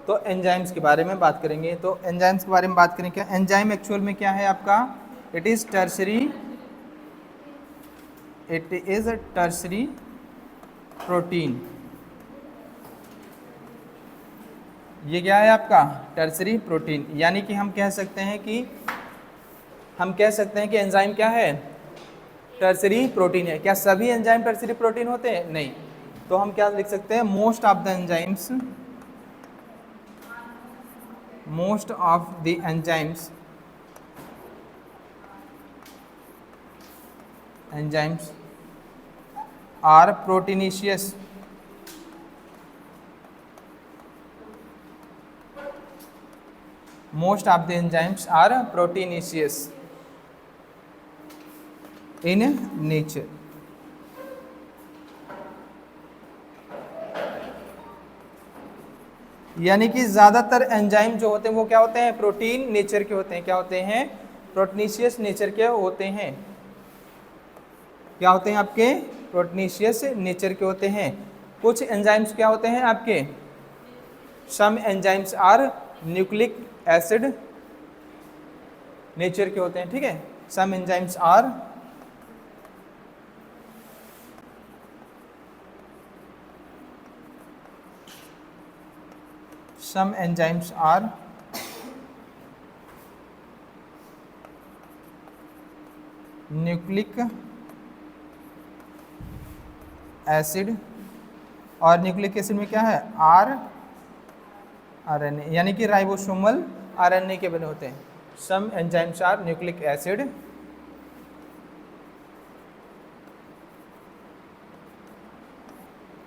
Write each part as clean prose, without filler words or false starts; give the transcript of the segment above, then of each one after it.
तो एंजाइम्स के बारे में बात करेंगे। तो एंजाइम्स के बारे में बात करें, क्या एंजाइम एक्चुअल में क्या है आपका, इट इज टर्सरी प्रोटीन। ये क्या है आपका टर्सरी प्रोटीन, यानी कि हम कह सकते हैं कि एंजाइम क्या है, टर्सरी प्रोटीन है। क्या सभी एंजाइम टर्सरी प्रोटीन होते हैं? नहीं। तो हम क्या लिख सकते हैं, most of the enzymes are proteinaceous. Most of the enzymes are proteinaceous in nature. यानी कि ज्यादातर एंजाइम जो होते हैं वो क्या होते हैं, प्रोटीन नेचर के होते हैं। क्या होते हैं, प्रोटीनेशियस नेचर के होते हैं। क्या होते हैं आपके, प्रोटीनेशियस नेचर के होते हैं। कुछ एंजाइम्स क्या होते हैं आपके, some enzymes are nucleic acid nature के होते हैं। ठीक है, some enzymes are nucleic acid, और न्यूक्लिक एसिड में क्या है, आरएनए, यानी कि राइबोसोमल आरएनए के बने होते हैं। Some enzymes are nucleic acid,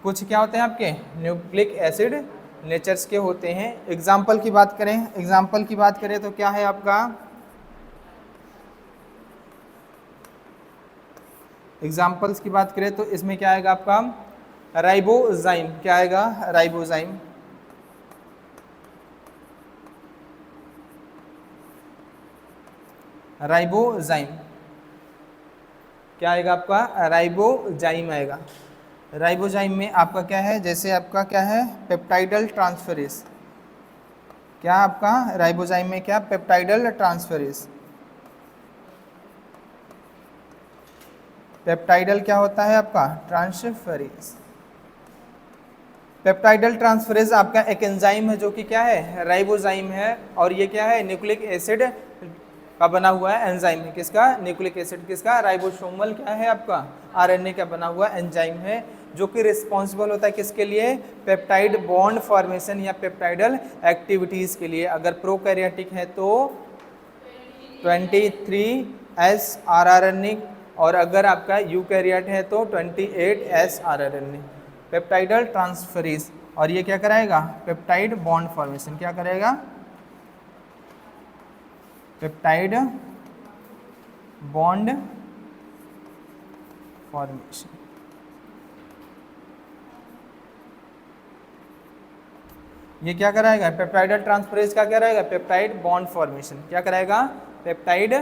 कुछ क्या होते हैं आपके न्यूक्लिक एसिड नेचर्स के होते हैं। एग्जाम्पल की बात करें तो क्या है आपका, एग्जाम्पल्स की बात करें तो इसमें क्या आएगा आपका, राइबोजाइम। क्या आएगा, राइबोजाइम। क्या आएगा आपका, राइबोजाइम आएगा। राइबोजाइम में आपका क्या है, जैसे आपका क्या है, पेप्टाइडल ट्रांसफरेज। क्या आपका राइबोजाइम में क्या, पेप्टाइडल ट्रांसफरेज। पेप्टाइडल क्या होता है आपका, ट्रांसफरेज। पेप्टाइडल ट्रांसफरेज आपका एक एंजाइम है जो कि क्या है, राइबोजाइम है, और ये क्या है, न्यूक्लिक एसिड का बना हुआ है एंजाइम है। किसका, न्यूक्लिक एसिड किसका, राइबोसोमल क्या है आपका, आरएनए का बना हुआ एंजाइम है, जो कि रिस्पॉन्सिबल होता है किसके लिए, पेप्टाइड बॉन्ड फॉर्मेशन या पेप्टाइडल एक्टिविटीज के लिए। अगर प्रोकैरियोटिक है तो 23S rRNA, और अगर आपका यूकैरियोट है तो 28S rRNA। पेप्टाइडल ट्रांसफरेज, और ये क्या कराएगा, पेप्टाइड बॉन्ड फॉर्मेशन। क्या करेगा, पेप्टाइड बॉन्ड फॉर्मेशन। ये क्या कराएगा, पेप्टाइडल ट्रांसफरेज का क्या कराएगा, पेप्टाइड बॉन्ड फॉर्मेशन। क्या कराएगा, पेप्टाइड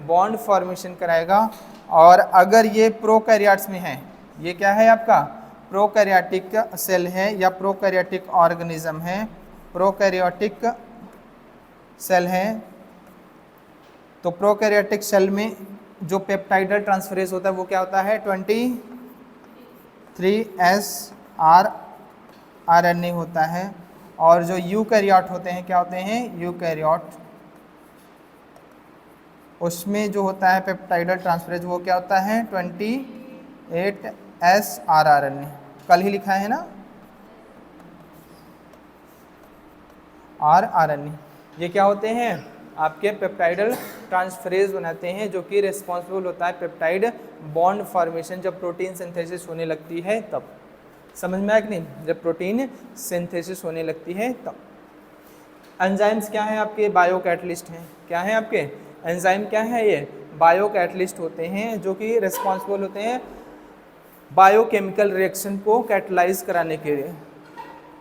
बॉन्ड फॉर्मेशन कराएगा। और अगर ये प्रोकैरियोट्स में है, ये क्या है आपका, प्रोकैरियोटिक सेल है या प्रोकैरियोटिक ऑर्गेनिज्म है, प्रोकैरियोटिक सेल है, तो प्रोकैरियोटिक सेल में जो पेप्टाइडल ट्रांसफरेज होता है वो क्या होता है, 23S rRNA होता है। और जो यूकैरियोट होते हैं, क्या होते हैं, यूकैरियोट, उसमें जो होता है पेप्टाइडल ट्रांसफरेज वो क्या होता है, 28S rRNA। कल ही लिखा है ना, rRNA। ये क्या होते हैं आपके, पेप्टाइडल ट्रांसफरेज बनाते हैं, जो कि रिस्पॉन्सिबल होता है पेप्टाइड बॉन्ड फॉर्मेशन। जब प्रोटीन सिंथेसिस होने लगती है तब, समझ में आया कि नहीं, जब प्रोटीन सिंथेसिस होने लगती है तब। एंजाइम्स क्या है आपके, बायो कैटलिस्ट हैं। क्या है आपके एंजाइम, क्या है ये, बायो कैटलिस्ट होते हैं, जो कि रिस्पॉन्सिबल होते हैं बायोकेमिकल रिएक्शन को कैटलाइज कराने के लिए।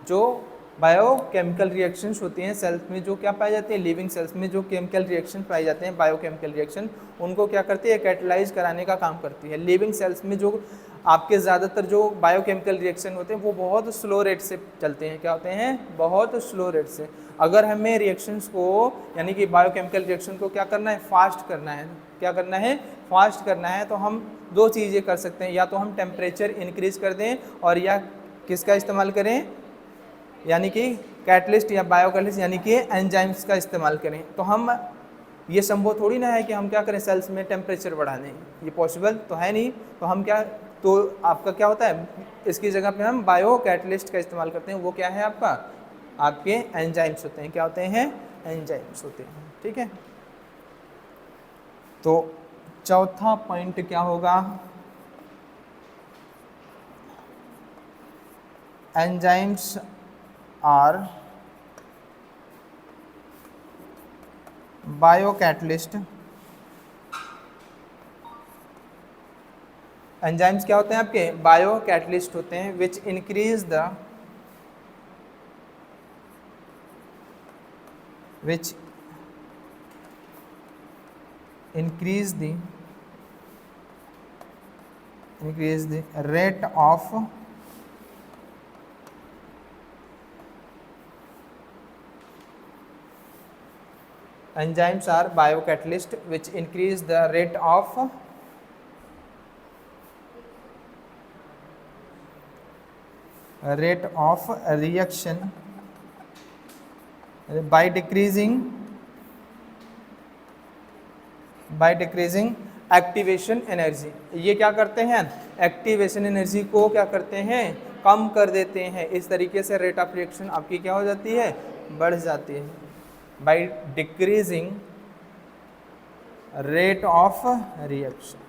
जो बायोकेमिकल रिएक्शंस होती हैं सेल्स में, जो क्या पाई जाती है, लिविंग सेल्स में जो केमिकल रिएक्शन पाए जाते हैं, बायोकेमिकल रिएक्शन, उनको क्या करती है, कैटलाइज कराने का काम करती है। लिविंग सेल्स में जो आपके ज़्यादातर जो बायोकेमिकल रिएक्शन होते हैं वो बहुत स्लो रेट से चलते हैं। क्या होते हैं? बहुत स्लो रेट से। अगर हमें रिएक्शंस को यानी कि बायोकेमिकल रिएक्शन को क्या करना है? फास्ट करना है। क्या करना है? फास्ट करना है। तो हम दो चीज़ें कर सकते हैं, या तो हम टेम्परेचर इंक्रीज कर दें और या किसका इस्तेमाल करें, यानी कि कैटलिस्ट या बायोकैटलिस्ट यानी कि एंजाइम्स का इस्तेमाल करें। तो हम ये संभव थोड़ी ना है कि हम क्या करें, सेल्स में टेम्परेचर बढ़ा दें, ये पॉसिबल तो है नहीं। तो हम क्या, तो आपका क्या होता है, इसकी जगह पे हम बायो कैटलिस्ट का इस्तेमाल करते हैं। वो क्या है आपका, आपके एंजाइम्स होते हैं। क्या होते हैं? एंजाइम्स होते हैं। ठीक है, तो चौथा पॉइंट क्या होगा, एंजाइम्स आर बायोकैटलिस्ट। एंजाइम्स क्या होते हैं आपके? बायोकैटलिस्ट होते हैं, विच increase the increase the rate of enzymes are biocatalyst which increase the rate of reaction by decreasing activation energy. ये क्या करते हैं? एक्टिवेशन एनर्जी को क्या करते हैं? कम कर देते हैं। इस तरीके से रेट ऑफ रिएक्शन आपकी क्या हो जाती है? बढ़ जाती है। By decreasing rate of reaction.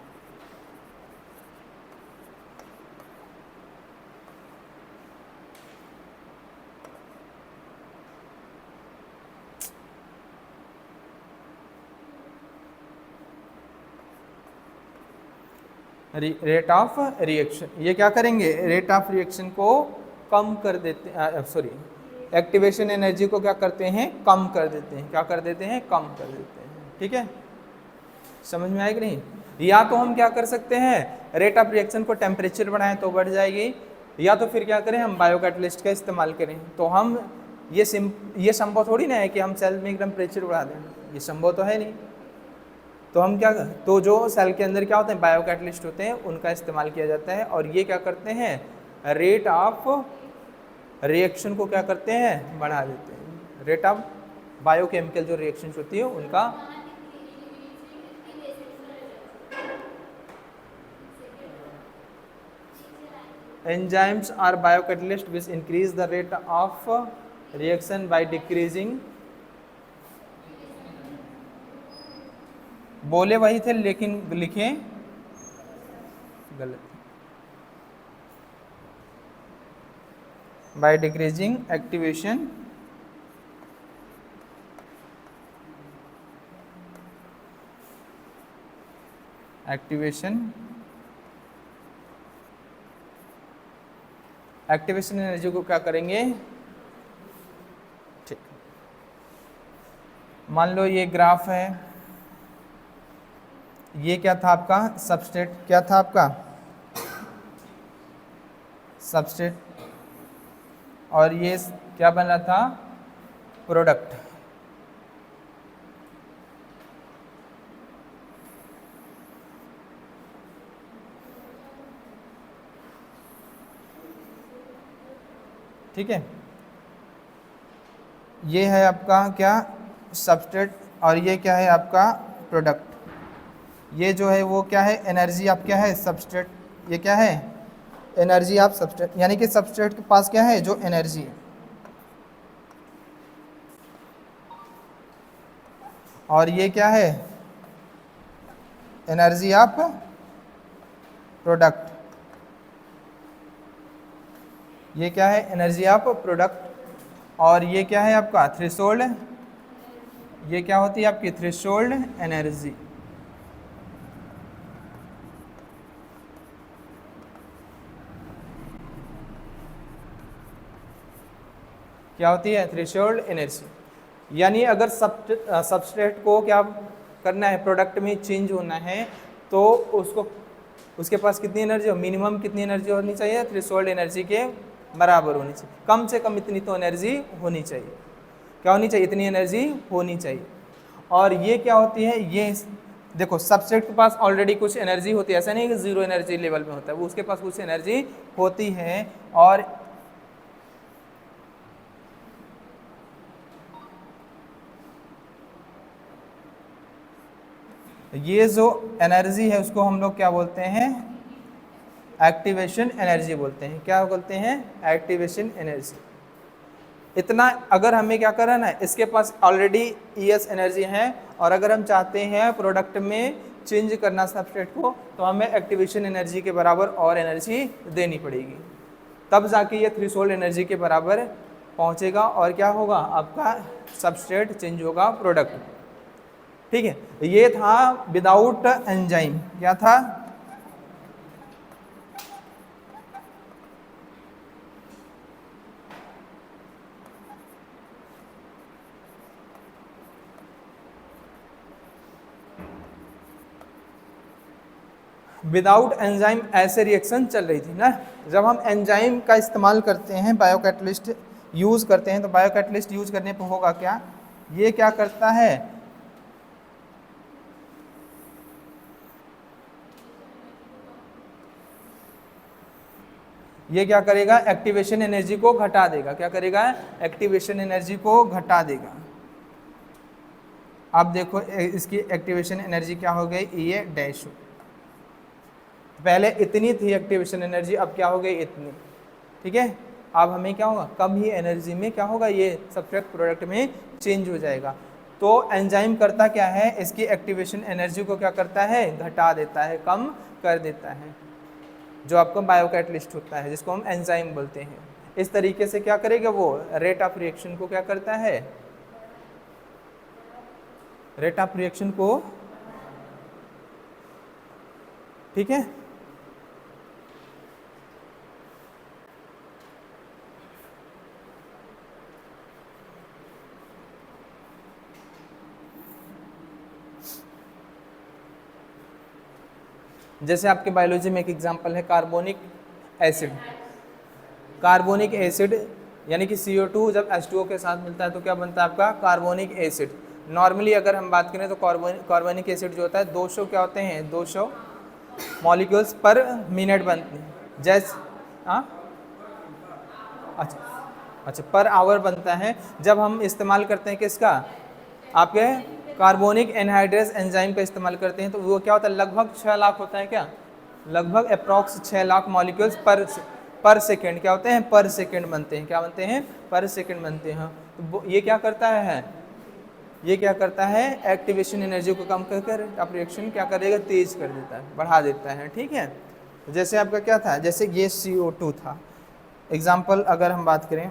Rate of reaction, ये क्या करेंगे? रेट ऑफ रिएक्शन को कम कर देते हैं, सॉरी एक्टिवेशन एनर्जी को क्या करते हैं? कम कर देते हैं। क्या कर देते हैं? कम कर देते हैं। ठीक है, समझ में आएगी नहीं? या तो हम क्या कर सकते हैं, रेट ऑफ रिएक्शन को टेम्परेचर बढ़ाएं तो बढ़ जाएगी, या तो फिर क्या करें, हम बायोकैटलिस्ट का इस्तेमाल करें। तो हम ये संभव थोड़ी ना है कि हम सेल में टेम्परेचर बढ़ा दें, ये संभव तो है नहीं। तो हम क्या, तो जो सेल के अंदर क्या होते हैं, बायोकैटलिस्ट होते हैं, उनका इस्तेमाल किया जाता है। और ये क्या करते हैं? रेट ऑफ रिएक्शन को क्या करते हैं? बढ़ा देते हैं। रेट ऑफ बायोकेमिकल जो रिएक्शंस होती है उनका enzymes are biocatalyst which increase the rate of reaction by decreasing, बोले वही थे लेकिन लिखे गलत, बाय डिक्रीजिंग एक्टिवेशन एनर्जी को क्या करेंगे? ठीक, मान लो ये ग्राफ है, ये क्या था आपका? सबस्ट्रेट। क्या था आपका? सबस्ट्रेट। और ये क्या बना था? प्रोडक्ट। ठीक है, ये है आपका क्या? सबस्ट्रेट। और ये क्या है आपका? प्रोडक्ट। ये जो है वो क्या है? एनर्जी आप क्या है? सबस्ट्रेट। ये क्या है? एनर्जी आप सबस्ट्रेट, यानी कि सबस्ट्रेट के पास क्या है? जो एनर्जी है। और ये क्या है? एनर्जी आप प्रोडक्ट। ये क्या है? Energy of product. और ये क्या है आपका? थ्रेशोल्ड। ये क्या होती है आपकी? Threshold energy. क्या होती है? Threshold energy. यानी अगर सबस्ट्रेट को क्या करना है? प्रोडक्ट में चेंज होना है, तो उसको उसके पास कितनी एनर्जी हो, मिनिमम कितनी एनर्जी होनी चाहिए, थ्रेशोल्ड एनर्जी के बराबर होनी चाहिए, कम से कम इतनी तो एनर्जी होनी चाहिए। क्या होनी चाहिए, इतनी एनर्जी होनी चाहिए। और ये क्या होती है, ये देखो सबस्ट्रेट के पास ऑलरेडी कुछ एनर्जी होती है, ऐसा नहीं कि जीरो एनर्जी लेवल में होता है, वो उसके पास कुछ एनर्जी होती है। और ये जो एनर्जी है उसको हम लोग क्या बोलते हैं, एक्टिवेशन एनर्जी बोलते हैं। क्या बोलते हैं, एक्टिवेशन एनर्जी। इतना अगर हमें क्या करना है, इसके पास ऑलरेडी ES एनर्जी है और अगर हम चाहते हैं प्रोडक्ट में चेंज करना सबस्ट्रेट को, तो हमें एक्टिवेशन एनर्जी के बराबर और एनर्जी देनी पड़ेगी, तब जाके ये थ्रेशोल्ड एनर्जी के बराबर पहुंचेगा और क्या होगा, आपका सबस्ट्रेट चेंज होगा प्रोडक्ट। ठीक है, ये था विदाउट एंजाइम। क्या था, विदाउट एंजाइम ऐसे रिएक्शन चल रही थी ना। जब हम एंजाइम का इस्तेमाल करते हैं, बायोकैटलिस्ट यूज़ करते हैं, तो बायोकैटलिस्ट यूज करने पर होगा क्या, ये क्या करता है, ये क्या करेगा, एक्टिवेशन एनर्जी को घटा देगा। क्या करेगा, एक्टिवेशन एनर्जी को घटा देगा। अब देखो इसकी एक्टिवेशन एनर्जी क्या हो गई, ये डैश। पहले इतनी थी एक्टिवेशन एनर्जी, अब क्या हो गई, इतनी। ठीक है, अब हमें क्या होगा, कम ही एनर्जी में क्या होगा, ये सबस्ट्रेट प्रोडक्ट में चेंज हो जाएगा। तो एंजाइम करता क्या है, इसकी एक्टिवेशन एनर्जी को क्या करता है, घटा देता है, कम कर देता है, जो आपको बायोकैटलिस्ट होता है, जिसको हम एंजाइम बोलते हैं। इस तरीके से क्या करेगा वो, रेट ऑफ रिएक्शन को क्या करता है, रेट ऑफ रिएक्शन को, ठीक है, जैसे आपके बायोलॉजी में एक एग्जांपल है कार्बोनिक एसिड। कार्बोनिक एसिड यानी कि CO2 जब H2O के साथ मिलता है तो क्या बनता है आपका, कार्बोनिक एसिड। नॉर्मली अगर हम बात करें तो कार्बोनिक एसिड जो होता है 200 क्या होते हैं, 200 मॉलिक्यूल्स पर मिनट बनते हैं। जैसे अच्छा पर आवर बनता है। जब हम इस्तेमाल करते हैं किसका, आपके कार्बोनिक एनहाइड्रेस एंजाइम का इस्तेमाल करते हैं, तो वो क्या होता है, लगभग 6 लाख होता है। क्या, लगभग अप्रॉक्स 6 लाख मॉलिक्यूल्स पर सेकेंड क्या होते हैं, पर सेकेंड बनते हैं। क्या बनते हैं, पर सेकेंड बनते हैं। तो ये क्या करता है, ये क्या करता है, एक्टिवेशन एनर्जी को कम करके रिएक्शन क्या करेगा, तेज कर देता है, बढ़ा देता है। ठीक है, जैसे आपका क्या था, जैसे ये CO2 था। एग्जाम्पल अगर हम बात करें,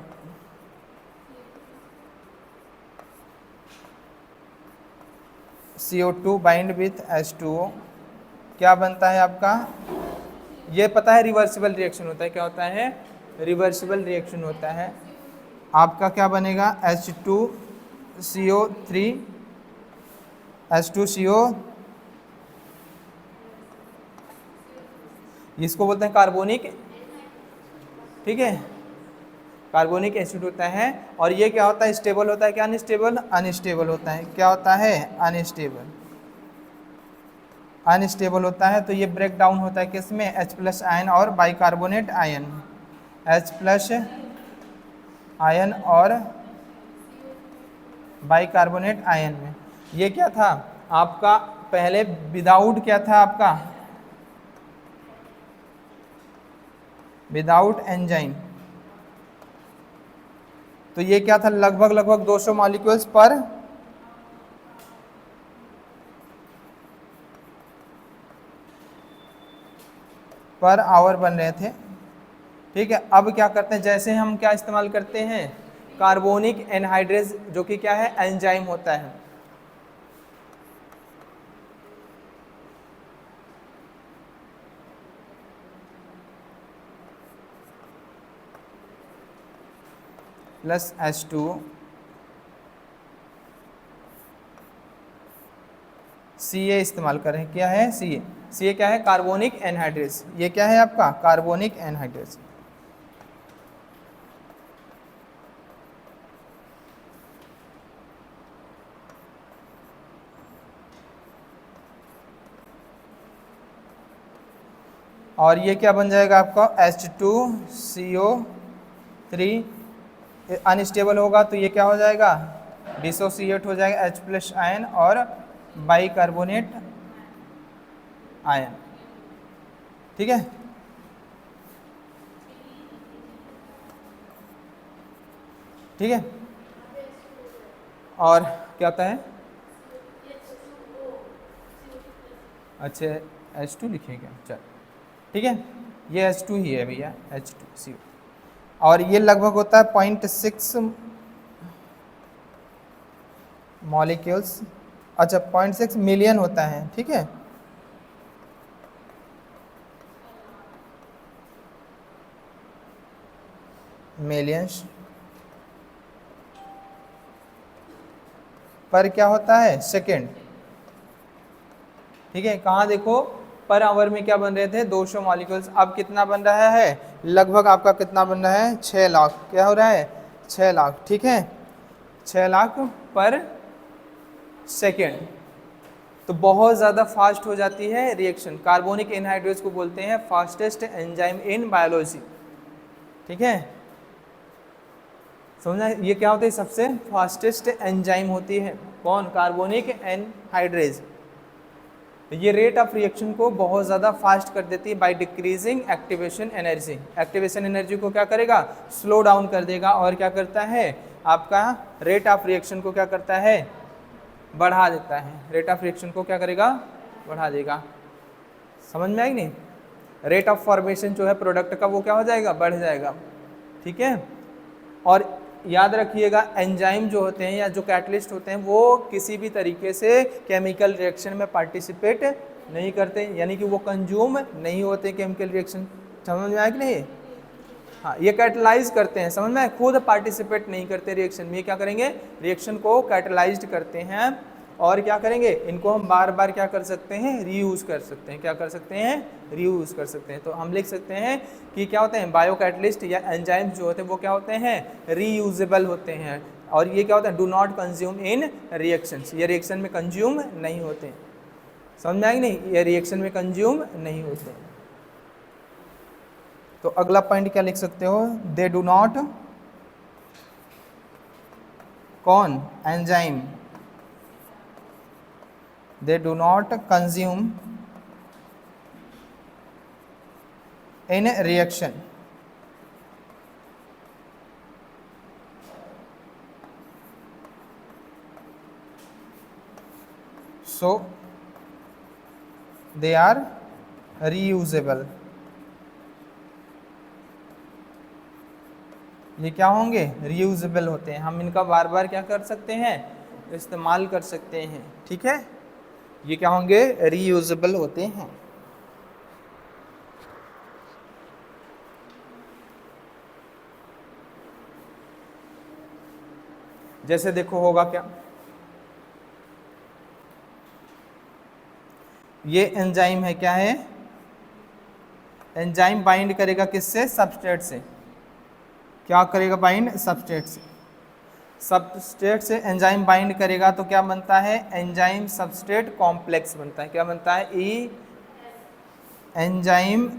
CO2 बाइंड विथ H2O क्या बनता है आपका, ये पता है रिवर्सिबल रिएक्शन होता है। क्या होता है, रिवर्सिबल रिएक्शन होता है। आपका क्या बनेगा, H2CO3 H2CO, इसको बोलते हैं कार्बोनिक, ठीक है, कार्बोनिक एसिड होता है। और ये क्या होता है, स्टेबल होता है, क्या अनस्टेबल, अनस्टेबल होता है। क्या होता है, अनस्टेबल, अनस्टेबल होता है। तो ये ब्रेक डाउन होता है किसमें, H+ आयन और बाइकार्बोनेट आयन, H+ आयन और बाइकार्बोनेट आयन में। ये क्या था आपका, पहले विदाउट क्या था आपका, विदाउट एंजाइम। तो ये क्या था, लगभग 200 मॉलिक्यूल्स पर आवर बन रहे थे। ठीक है, अब क्या करते हैं, जैसे हम क्या इस्तेमाल करते हैं, कार्बोनिक एनहाइड्रेस, जो कि क्या है, एंजाइम होता है। प्लस H2O, CA इस्तेमाल करें। क्या है, CA, ये क्या है, कार्बोनिक एनहाइड्रेस। ये क्या है आपका, कार्बोनिक एनहाइड्रेस। और ये क्या बन जाएगा आपका, H2CO3 अनस्टेबल होगा तो ये क्या हो जाएगा, डिसोसिएट हो जाएगा H+ आयन और बाइकार्बोनेट आयन। ठीक है, ठीक है। और क्या होता है, अच्छा H2 लिखेगा, चल ठीक है, ये H2 ही है भैया, H2CO। और ये लगभग होता है 0.6 मॉलिक्यूल्स, अच्छा 0.6 मिलियन होता है। ठीक है, मिलियंस पर क्या होता है, सेकेंड। ठीक है, कहाँ देखो, पर आवर में क्या बन रहे थे, 200 मॉलिक्यूल्स, अब कितना बन रहा है, लगभग आपका कितना बन रहा है, 6 लाख। क्या हो रहा है, 6 लाख। ठीक है, 6 लाख पर सेकेंड, तो बहुत ज़्यादा फास्ट हो जाती है रिएक्शन। कार्बोनिक एनहाइड्रेस को बोलते हैं फास्टेस्ट एंजाइम इन बायोलॉजी। ठीक है, समझना, ये क्या होता है, सबसे फास्टेस्ट एंजाइम होती है कौन, कार्बोनिक एनहाइड्रेस। ये रेट ऑफ रिएक्शन को बहुत ज़्यादा फास्ट कर देती है by decreasing activation energy. Activation energy को क्या करेगा, स्लो डाउन कर देगा, और क्या करता है, आपका रेट ऑफ रिएक्शन को क्या करता है, बढ़ा देता है। रेट ऑफ रिएक्शन को क्या करेगा, बढ़ा देगा। समझ में आई नहीं, रेट ऑफ फॉर्मेशन जो है प्रोडक्ट का वो क्या हो जाएगा, बढ़ जाएगा। ठीक है, और याद रखिएगा एंजाइम जो होते हैं या जो कैटलिस्ट होते हैं वो किसी भी तरीके से केमिकल रिएक्शन में पार्टिसिपेट नहीं करते, यानी कि वो कंज्यूम नहीं होते केमिकल रिएक्शन। समझ में आया कि नहीं, हाँ, ये कैटलाइज करते हैं, समझ में आया, खुद पार्टिसिपेट नहीं करते रिएक्शन में। ये क्या करेंगे, रिएक्शन को कैटलाइज्ड करते हैं, और क्या करेंगे, इनको हम बार बार क्या कर सकते हैं, रीयूज कर सकते हैं। क्या कर सकते हैं, रीयूज कर सकते हैं। तो हम लिख सकते हैं कि क्या होते हैं, बायो कैटलिस्ट या एंजाइम्स जो होते हैं वो क्या होते हैं, रीयूजेबल होते हैं। और ये क्या होता है, do not consume in reactions, ये रिएक्शन में कंज्यूम नहीं होते हैं। समझ में आएगी नहीं, ये रिएक्शन में कंज्यूम नहीं होते हैं। तो अगला पॉइंट क्या लिख सकते हो, दे डू नॉट, कौन, enzyme, they do not consume in reaction, so they are reusable। ये क्या होंगे, reusable होते हैं, हम इनका बार बार क्या कर सकते हैं, इस्तेमाल कर सकते हैं। ठीक है, ये क्या होंगे, रीयूजेबल होते हैं। जैसे देखो होगा क्या, ये एंजाइम है, क्या है, एंजाइम बाइंड करेगा किससे, सबस्ट्रेट से। क्या करेगा, बाइंड सबस्ट्रेट से। सबस्ट्रेट से एंजाइम बाइंड करेगा तो क्या बनता है, एंजाइम सबस्ट्रेट कॉम्प्लेक्स बनता है। क्या बनता है, ई एंजाइम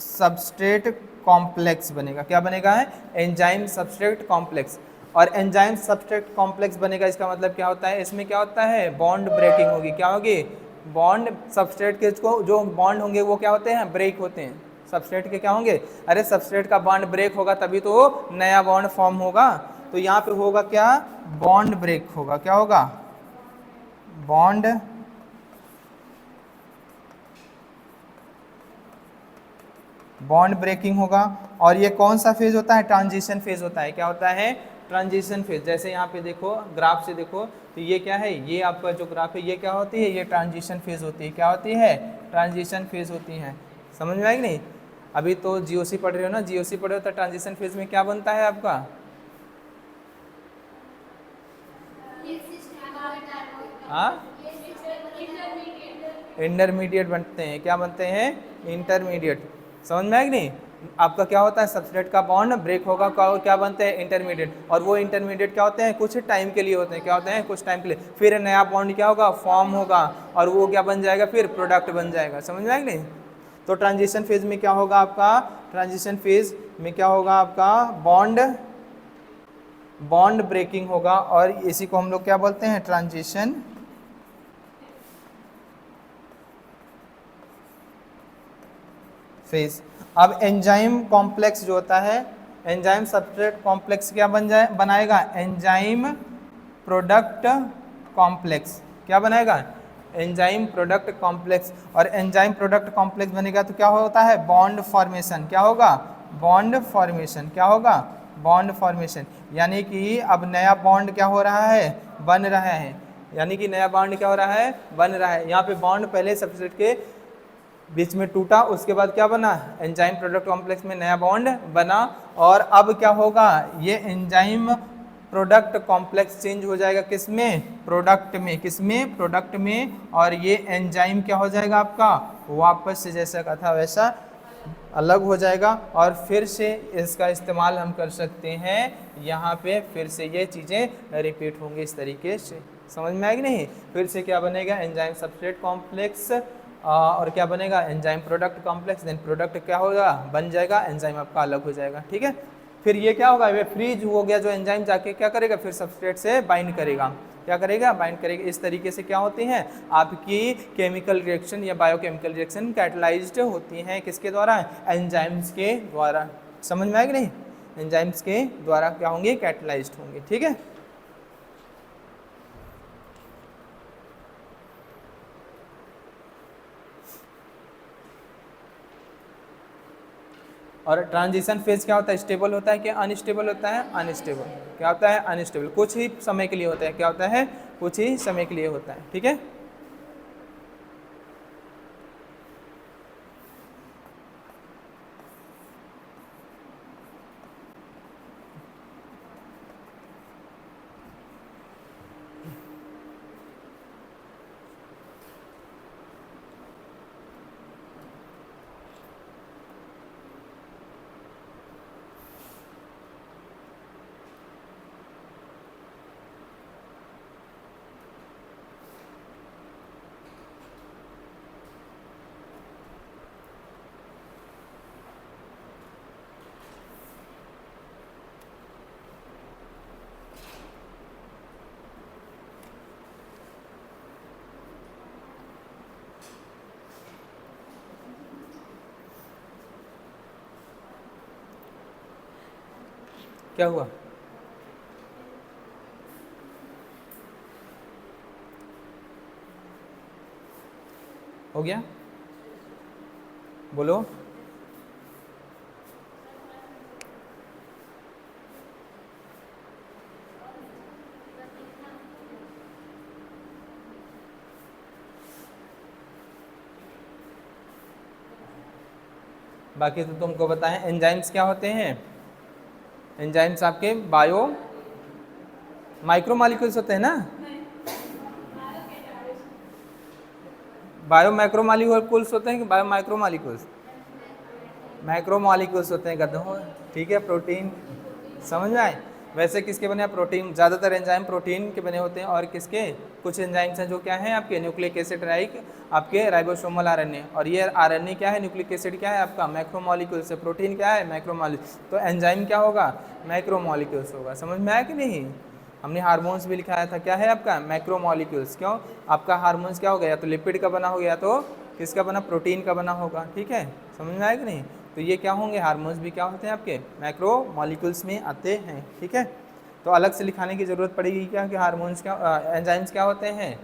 सबस्ट्रेट कॉम्प्लेक्स बनेगा। क्या बनेगा, है एंजाइम सबस्ट्रेट कॉम्प्लेक्स। और एंजाइम सबस्ट्रेट कॉम्प्लेक्स बनेगा, इसका मतलब क्या होता है, इसमें क्या होता है, बॉन्ड ब्रेकिंग होगी। क्या होगी, बॉन्ड, सबस्ट्रेट के जो बॉन्ड होंगे वो क्या होते हैं, ब्रेक होते हैं। सबस्ट्रेट के क्या होंगे, अरे सबस्ट्रेट का बॉन्ड ब्रेक होगा तभी तो नया बॉन्ड फॉर्म होगा। तो यहाँ पे होगा क्या, बॉन्ड ब्रेक होगा। क्या होगा, बॉन्ड बॉन्ड ब्रेकिंग होगा। और ये कौन सा फेज होता है, ट्रांजिशन फेज होता है। क्या होता है, ट्रांजिशन फेज। जैसे यहाँ पे देखो, ग्राफ से देखो तो ये क्या है, ये आपका जो ग्राफ है ये क्या होती है, ये ट्रांजिशन फेज होती है। क्या होती है, ट्रांजिशन फेज होती है। समझ में आएगी नहीं, अभी तो जीओसी पढ़ रहे हो ना, जीओसी पढ़ रहे हो तो ट्रांजिशन फेज में क्या बनता है आपका, हाँ इंटरमीडिएट बनते हैं। क्या बनते हैं? इंटरमीडिएट। समझ में आया कि नहीं? आपका क्या होता है, सबस्ट्रेट का बॉन्ड ब्रेक होगा, क्या बनते हैं? इंटरमीडिएट। और वो इंटरमीडिएट क्या होते हैं? कुछ टाइम के लिए होते हैं। क्या होते हैं? कुछ टाइम के लिए। फिर नया बॉन्ड क्या होगा? फॉर्म होगा, और वो क्या बन जाएगा? फिर प्रोडक्ट बन जाएगा। समझ में आया कि नहीं? तो ट्रांजिशन फेज में क्या होगा आपका? ट्रांजिशन फेज में क्या होगा आपका? बॉन्ड ब्रेकिंग होगा, और इसी को हम लोग क्या बोलते हैं? Transition phase. अब एंजाइम कॉम्प्लेक्स जो होता है, एंजाइम सबस्ट्रेट कॉम्प्लेक्स क्या बनाएगा? Enzyme product complex. क्या बनाएगा? Enzyme product complex. और एंजाइम प्रोडक्ट कॉम्प्लेक्स बनेगा तो क्या होता है? Bond formation. क्या होगा? Bond formation. क्या होगा? Bond formation. यानी कि अब नया बॉन्ड क्या हो रहा है? बन रहा है। यानी कि नया बॉन्ड क्या हो रहा है? बन रहा है। यहाँ पे बॉन्ड पहले सबस्ट्रेट के बीच में टूटा, उसके बाद क्या बना? एंजाइम प्रोडक्ट कॉम्प्लेक्स में नया बॉन्ड बना। और अब क्या होगा? ये एंजाइम प्रोडक्ट कॉम्प्लेक्स चेंज हो जाएगा किसमें? प्रोडक्ट में। किसमें? प्रोडक्ट में। और ये एंजाइम क्या हो जाएगा आपका? वापस से जैसा का था वैसा अलग हो जाएगा, और फिर से इसका इस्तेमाल हम कर सकते हैं यहाँ पे। फिर से ये चीज़ें रिपीट होंगी इस तरीके से। समझ में आएगी नहीं? फिर से क्या बनेगा? एंजाइम सबस्ट्रेट कॉम्प्लेक्स, और क्या बनेगा? Enzyme product complex. Then product क्या होगा? बन जाएगा, एंजाइम आपका अलग हो जाएगा। ठीक है? फिर ये क्या होगा? ये फ्रीज हो गया जो एंजाइम, जाके क्या करेगा? फिर सबस्ट्रेट से बाइंड करेगा। क्या करेगा? बाइंड करेगा। इस तरीके से क्या होती हैं आपकी केमिकल रिएक्शन या बायोकेमिकल रिएक्शन? कैटलाइज्ड होती हैं किसके द्वारा? एंजाइम्स के द्वारा। समझ में आएगी नहीं? एंजाइम्स के द्वारा क्या होंगे? कैटलाइज्ड होंगे। ठीक है? और ट्रांजिशन फेज क्या होता है? स्टेबल होता है क्या अनस्टेबल होता है? अनस्टेबल। क्या होता है? अनस्टेबल। कुछ ही समय के लिए होता है। क्या होता है? कुछ ही समय के लिए होता है। ठीक है? क्या हुआ? हो गया? बोलो। बाकी तो तुमको बताएं। एंजाइम्स क्या होते हैं? एंजाइम्स आपके बायो माइक्रोमॉलिक्यूल्स होते हैं ना? बायो माइक्रोमॉलिक्यूल्स होते हैं कि बायो माइक्रोमॉलिक्यूल्स? माइक्रोमॉलिक्यूल्स होते हैं गधों। ठीक है? प्रोटीन। समझ में आए? वैसे किसके बने हैं? प्रोटीन। ज़्यादातर एंजाइम प्रोटीन के बने होते हैं। और किसके? कुछ एंजाइम्स हैं जो क्या हैं आपके? न्यूक्लिक एसिड लाइक आपके राइबोसोमल आरएनए। और ये आरएनए क्या है? न्यूक्लिक एसिड क्या है आपका? मैक्रोमॉलिक्यूल्स। प्रोटीन क्या है? मैक्रोमॉलिक्यूल्स। तो एंजाइम क्या होगा? मैक्रोमॉलिक्यूल्स होगा। समझ में आया कि नहीं? हमने हार्मोन्स भी लिखाया था। क्या है आपका? मैक्रोमॉलिक्यूल्स। क्यों? आपका हार्मोन्स क्या हो गया? तो लिपिड का बना हो गया, तो किसका बना? प्रोटीन का बना होगा। ठीक है? समझ में आया कि नहीं? तो ये क्या होंगे? हार्मोन्स भी क्या होते हैं आपके? मैक्रो मॉलिक्यूल्स में आते हैं। ठीक है? तो अलग से लिखाने की जरूरत पड़ेगी क्या कि हार्मोन्स क्या, एंजाइम्स क्या होते हैं?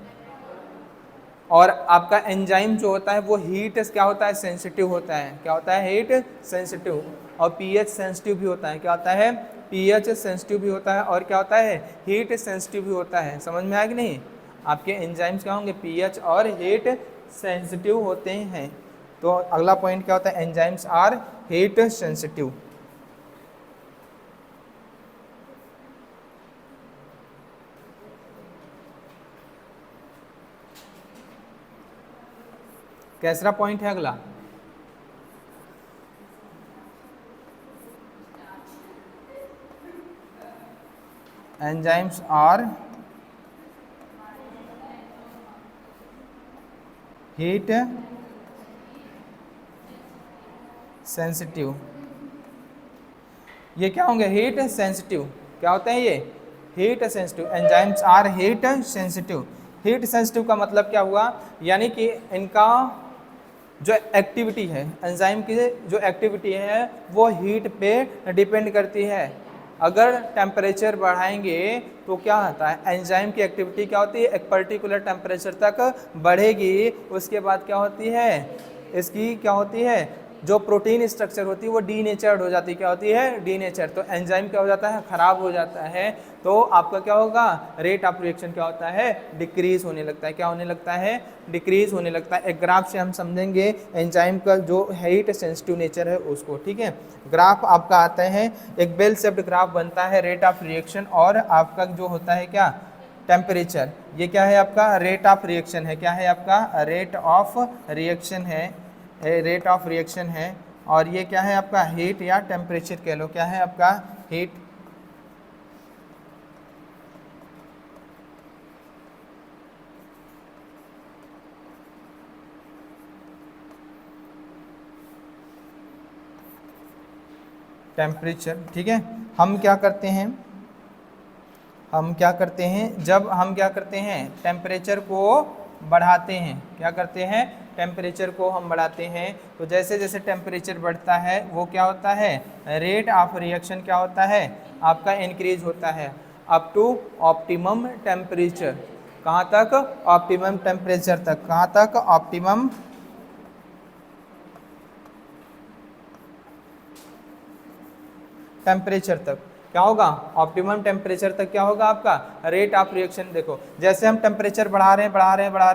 और आपका एंजाइम जो होता है वो हीट क्या होता है? सेंसिटिव होता है। क्या होता है? Heat sensitive. और पीएच सेंसिटिव भी होता है। क्या होता है? पीएच सेंसिटिव भी होता है। और क्या होता है? हीट सेंसिटिव भी होता है। समझ में आया कि नहीं? आपके एंजाइम्स क्या होंगे? पीएच और हीट सेंसिटिव होते हैं। तो अगला पॉइंट क्या होता है? Enzymes are heat sensitive. कैसरा पॉइंट है अगला, एंजाइम्स आर हीट सेंसिटिव। ये क्या होंगे, हीट सेंसिटिव। क्या होते हैं ये, heat sensitive. Enzymes are heat sensitive. Heat sensitive का मतलब क्या हुआ, यानी कि इनका जो एक्टिविटी है, एंजाइम की जो एक्टिविटी है वो हीट पे डिपेंड करती है। अगर टेम्परेचर बढ़ाएंगे तो क्या होता है, एंजाइम की एक्टिविटी क्या होती है, एक पर्टिकुलर टेम्परेचर तक बढ़ेगी। उसके बाद क्या होती है, इसकी क्या होती है, जो प्रोटीन स्ट्रक्चर होती है वो डीनेचर्ड हो जाती है। क्या होती है, डीनेचर। तो एंजाइम क्या हो जाता है, खराब हो जाता है। तो आपका क्या होगा, रेट ऑफ रिएक्शन क्या होता है, डिक्रीज होने लगता है। क्या होने लगता है, डिक्रीज होने लगता है। एक ग्राफ से हम समझेंगे एंजाइम का जो हीट सेंसिटिव नेचर है उसको। ठीक है, ग्राफ आपका आता है, एक बेल शेप्ड ग्राफ बनता है, रेट ऑफ रिएक्शन और आपका जो होता है क्या, टेम्परेचर। ये क्या है आपका, रेट ऑफ रिएक्शन है। क्या है आपका, रेट ऑफ रिएक्शन है, रेट ऑफ रिएक्शन है। और ये क्या है आपका, हीट या टेम्परेचर कह लो। क्या है आपका, हीट। टेम्परेचर। ठीक है, हम क्या करते हैं, जब हम क्या करते हैं, टेम्परेचर को बढ़ाते हैं। क्या करते हैं, टेम्परेचर को हम बढ़ाते हैं। तो जैसे जैसे टेम्परेचर बढ़ता है वो क्या होता है, रेट ऑफ रिएक्शन क्या होता है आपका, इंक्रीज होता है अप टू ऑप्टिमम टेम्परेचर। कहाँ तक, ऑप्टिमम टेम्परेचर तक। कहाँ तक, ऑप्टिमम टेम्परेचर तक। क्या होगा, ऑप्टिमम टेम्परेचर तक क्या होगा आपका, रेट ऑफ रिएक्शन। देखो जैसे हम टेम्परेचर बढ़ा रहे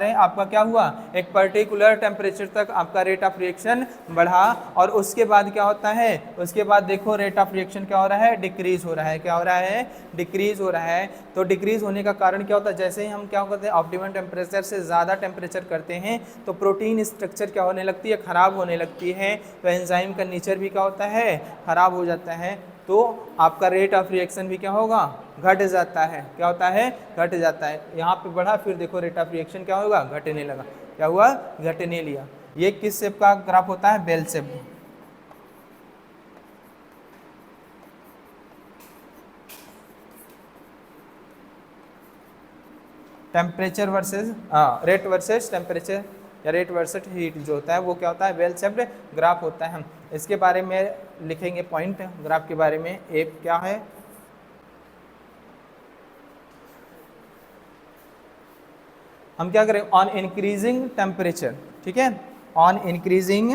हैं, आपका क्या हुआ, एक पर्टिकुलर टेम्परेचर तक आपका रेट ऑफ रिएक्शन बढ़ा। और उसके बाद क्या होता है, उसके बाद देखो रेट ऑफ रिएक्शन क्या हो रहा है, डिक्रीज हो रहा है। क्या हो रहा है, डिक्रीज हो रहा है। तो डिक्रीज होने का कारण क्या होता है, जैसे ही हम क्या करते हैं, ऑप्टिमम टेम्परेचर से ज़्यादा टेम्परेचर करते हैं तो प्रोटीन स्ट्रक्चर क्या होने लगती है, ख़राब होने लगती है। तो एंजाइम का नेचर भी क्या होता है, ख़राब हो जाता है। तो आपका रेट ऑफ रिएक्शन भी क्या होगा, घट जाता है। क्या होता है, घट जाता है। यहाँ पे बढ़ा, फिर देखो रेट ऑफ रिएक्शन क्या होगा, घटने लगा। क्या हुआ, घटने लिया। ये किस शेप का ग्राफ होता है, bell shape. Temperature versus rate versus temperature या रेट वर्सेस हीट जो होता है वो क्या होता है, बेल शेप्ड ग्राफ होता है। हम इसके बारे में लिखेंगे पॉइंट ग्राफ के बारे में। एक क्या है, हम क्या करें, ऑन इंक्रीजिंग टेम्परेचर। ठीक है, on increasing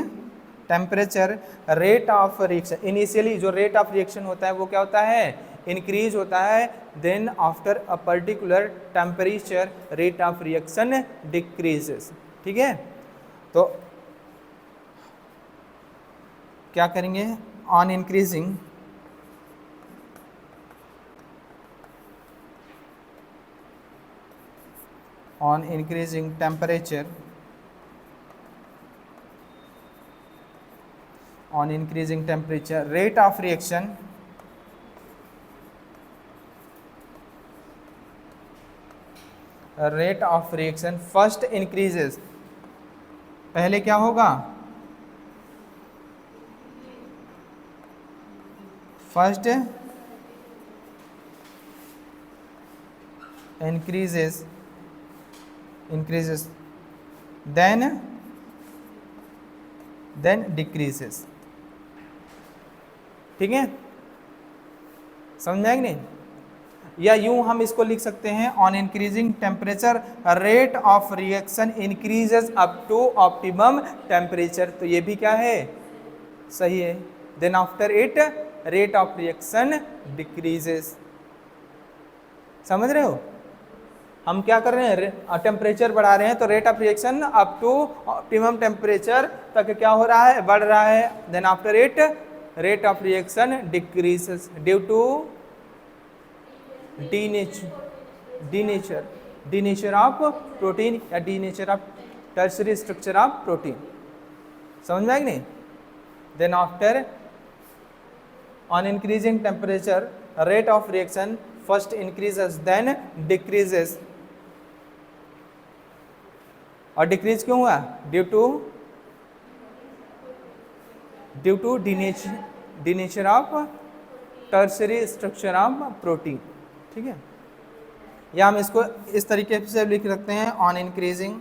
temperature rate of reaction. Initially जो रेट ऑफ रिएक्शन होता है वो क्या होता है, इंक्रीज होता है। Then after a particular temperature rate of reaction decreases. ठीक है, तो क्या करेंगे, on increasing temperature, on increasing temperature rate of reaction first increases। पहले क्या होगा, फर्स्ट increases then decreases। ठीक है, समझ आएगी नहीं। या यूं हम इसको लिख सकते हैं, on increasing temperature rate of reaction increases up to optimum temperature. तो ये भी क्या है, सही है। Then after it rate of reaction decreases. समझ रहे हो, हम क्या कर रहे हैं, टेम्परेचर बढ़ा रहे हैं तो rate of reaction up to optimum temperature तक क्या हो रहा है, बढ़ रहा है। Then after it rate of reaction decreases due to denature of protein या denature of tertiary structure of protein. समझ में आएगी नहीं? Then after on increasing temperature rate of reaction first increases then decreases. और डिक्रीज क्यों हुआ? Due to denature of tertiary structure of protein. ठीक है, या हम इसको इस तरीके से लिख सकते हैं ऑन इंक्रीजिंग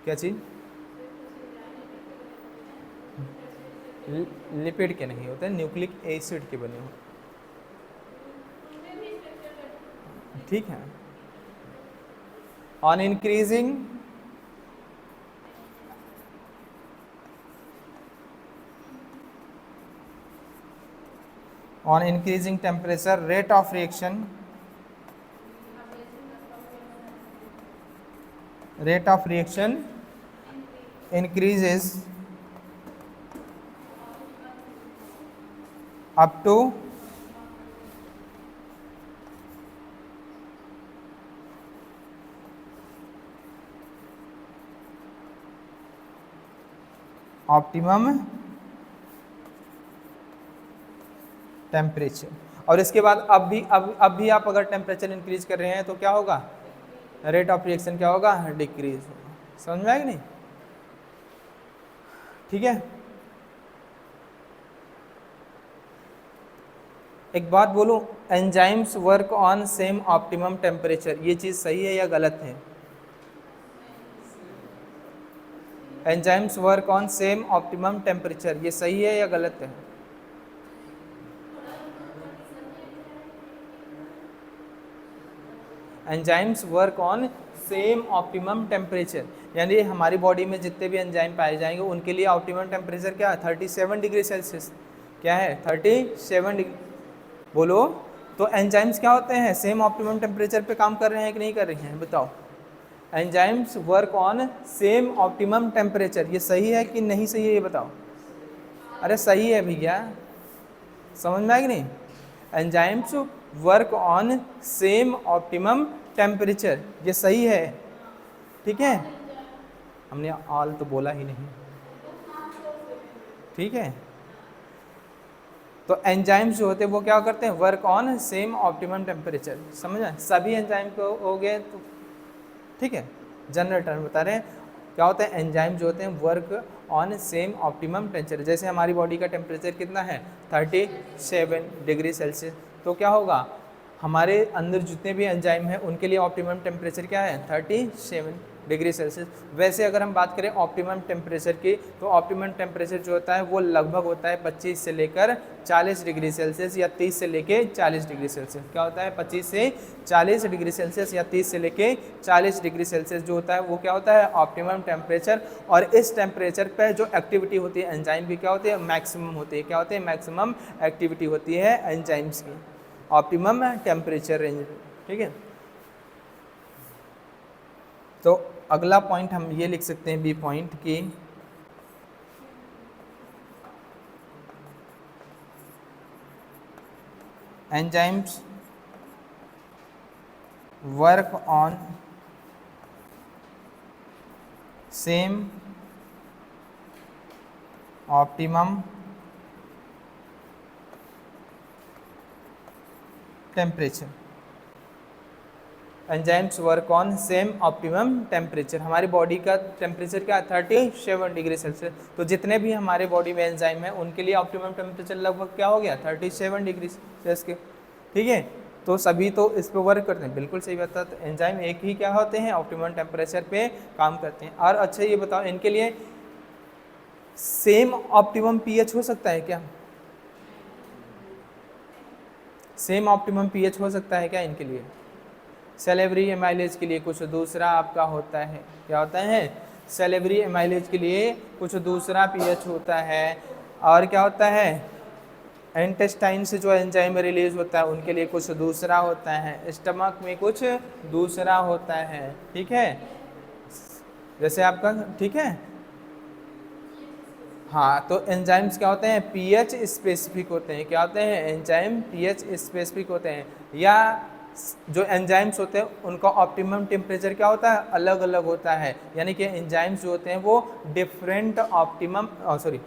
क्या चीज? लिपिड के नहीं होते, न्यूक्लिक एसिड के बने होते। ठीक है, on increasing temperature rate of reaction increases up to optimum temperature. और इसके बाद अब भी आप अगर टेम्परेचर इंक्रीज कर रहे हैं तो क्या होगा? रेट ऑफ रिएक्शन क्या होगा? डिक्रीज होगा। समझ में आएगा नहीं? ठीक है, एक बात बोलूं, enzymes work on same optimum temperature, ये चीज सही है या गलत है? Enzymes work on same optimum temperature, ये सही है या गलत है? Enzymes work on same optimum temperature, यानी हमारी बॉडी में जितने भी एंजाइम पाए जाएंगे उनके लिए ऑप्टिमम टेम्परेचर क्या है? 37 डिग्री सेल्सियस। क्या है? 37 डिग्री। बोलो, तो एंजाइम्स क्या होते हैं? सेम ऑप्टिमम टेम्परेचर पे काम कर रहे हैं कि नहीं कर रहे हैं? बताओ। Enzymes work on same optimum temperature, ये सही है कि नहीं सही है? ये बताओ। अरे सही है भैया, समझ में आएगी नहीं? Enzymes work on same optimum temperature, ये सही है। ठीक है, हमने ऑल तो बोला ही नहीं। ठीक है, तो एंजाइम्स जो होते हैं वो क्या करते हैं? Work on same optimum temperature. समझ आए? सभी एंजाइम को हो गए तो ठीक है, जनरल टर्म बता रहे हैं क्या होता है। एंजाइम जो होते हैं work on same optimum temperature. जैसे हमारी बॉडी का टेम्परेचर कितना है? 37 डिग्री सेल्सियस। तो क्या होगा? हमारे अंदर जितने भी एंजाइम हैं उनके लिए ऑप्टिमम टेम्परेचर क्या है? 37 डिग्री सेल्सियस। वैसे अगर हम बात करें ऑप्टिमम टेम्परेचर की, तो ऑप्टिमम टेम्परेचर जो होता है वो लगभग होता है 25 से लेकर 40 डिग्री सेल्सियस या 30 से लेकर 40 डिग्री सेल्सियस। क्या होता है? 25 से 40 डिग्री सेल्सियस या 30 से लेकर 40 डिग्री सेल्सियस जो होता है वो क्या होता है? Optimum temperature. और इस टेम्परेचर पर जो एक्टिविटी होती है एंजाइम की क्या होती है? मैक्सिमम होती है। क्या होती है? मैक्सिमम एक्टिविटी होती है एंजाइम्स की ऑप्टिमम टेम्परेचर रेंज। ठीक है, तो अगला पॉइंट हम ये लिख सकते हैं बी पॉइंट की enzymes work on same optimum temperature. Enzymes work on same optimum temperature. हमारी बॉडी का टेम्परेचर क्या है? 37 डिग्री सेल्सियस। तो जितने भी हमारे बॉडी में एंजाइम है उनके लिए ऑप्टिमम टेम्परेचर लगभग क्या हो गया? 37 डिग्री सेल्सियस के। ठीक है, तो सभी तो इस पे वर्क करते हैं। बिल्कुल सही बात है। तो एंजाइम एक ही क्या होते हैं? ऑप्टिमम टेम्परेचर पे काम करते हैं। और अच्छा ये बताओ, इनके लिए सेम ऑप्टिमम पीएच हो सकता है क्या? सेम ऑप्टिमम पीएच हो सकता है क्या इनके लिए? सेलेब्री एमाइलेज के लिए कुछ दूसरा आपका होता है। क्या होता है? सेलेब्री एमाइलेज के लिए कुछ दूसरा पीएच होता है। और क्या होता है? इंटेस्टाइन से जो एंजाइम रिलीज होता है उनके लिए कुछ दूसरा होता है। स्टमक में कुछ दूसरा होता है। ठीक है, जैसे आपका, ठीक है, हाँ, तो एंजाइम्स क्या होते हैं, पीएच स्पेसिफिक होते हैं। क्या होते हैं, एंजाइम पीएच स्पेसिफिक होते हैं। या जो एंजाइम्स होते हैं उनका ऑप्टिमम टेम्परेचर क्या होता है, अलग अलग होता है। यानी कि एंजाइम्स जो होते हैं वो different optimum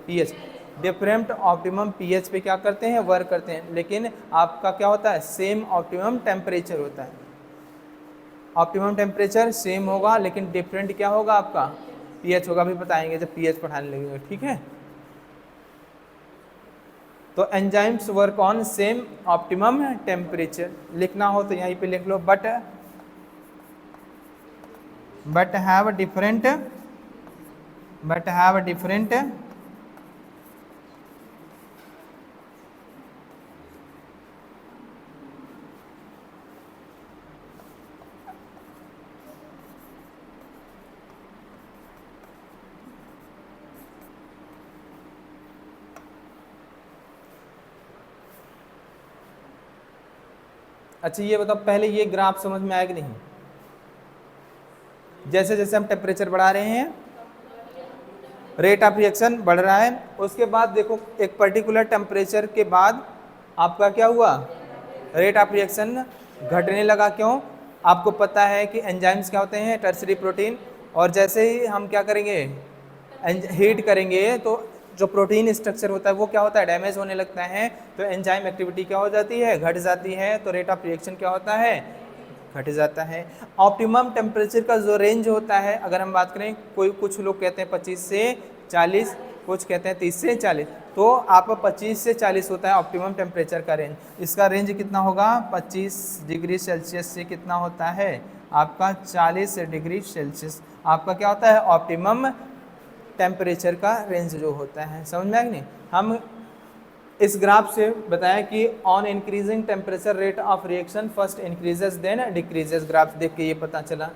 pH different optimum pH पे क्या करते हैं, वर्क करते हैं। लेकिन आपका क्या होता है, सेम ऑप्टिमम टेम्परेचर होता है। ऑप्टिमम टेम्परेचर सेम होगा लेकिन डिफरेंट क्या होगा, आपका पीएच होगा। भी बताएंगे जब पीएच पढ़ाने लगेंगे, ठीक है। तो enzymes work on same optimum temperature. लिखना हो तो यहीं पे लिख लो, बट हैव डिफरेंट अच्छा ये बताओ, पहले ये ग्राफ समझ में आया कि नहीं। जैसे जैसे हम टेम्परेचर बढ़ा रहे हैं रेट ऑफ रिएक्शन बढ़ रहा है। उसके बाद देखो एक पर्टिकुलर टेम्परेचर के बाद आपका क्या हुआ, रेट ऑफ रिएक्शन घटने लगा। क्यों, आपको पता है कि एंजाइम्स क्या होते हैं, टर्सरी प्रोटीन। और जैसे ही हम क्या करेंगे, हीट करेंगे तो जो प्रोटीन स्ट्रक्चर होता है वो क्या होता है, डैमेज होने लगता है। तो एंजाइम एक्टिविटी क्या हो जाती है, घट जाती है। तो रेट ऑफ रिएक्शन क्या होता है, घट जाता है। ऑप्टिमम टेम्परेचर का जो रेंज होता है, अगर हम बात करें, कुछ लोग कहते हैं 25 से 40, कुछ कहते हैं 30 से 40। तो आप 25 से 40 होता है ऑप्टिमम टेम्परेचर का रेंज। इसका रेंज कितना होगा, 25 डिग्री सेल्सियस से कितना होता है आपका 40 डिग्री सेल्सियस। आपका क्या होता है, ऑप्टिमम टेम्परेचर का रेंज जो होता है। समझ में आया कि नहीं। हम इस ग्राफ से बताया कि on increasing temperature rate of reaction first increases then decreases. Graph देख के ये पता चला।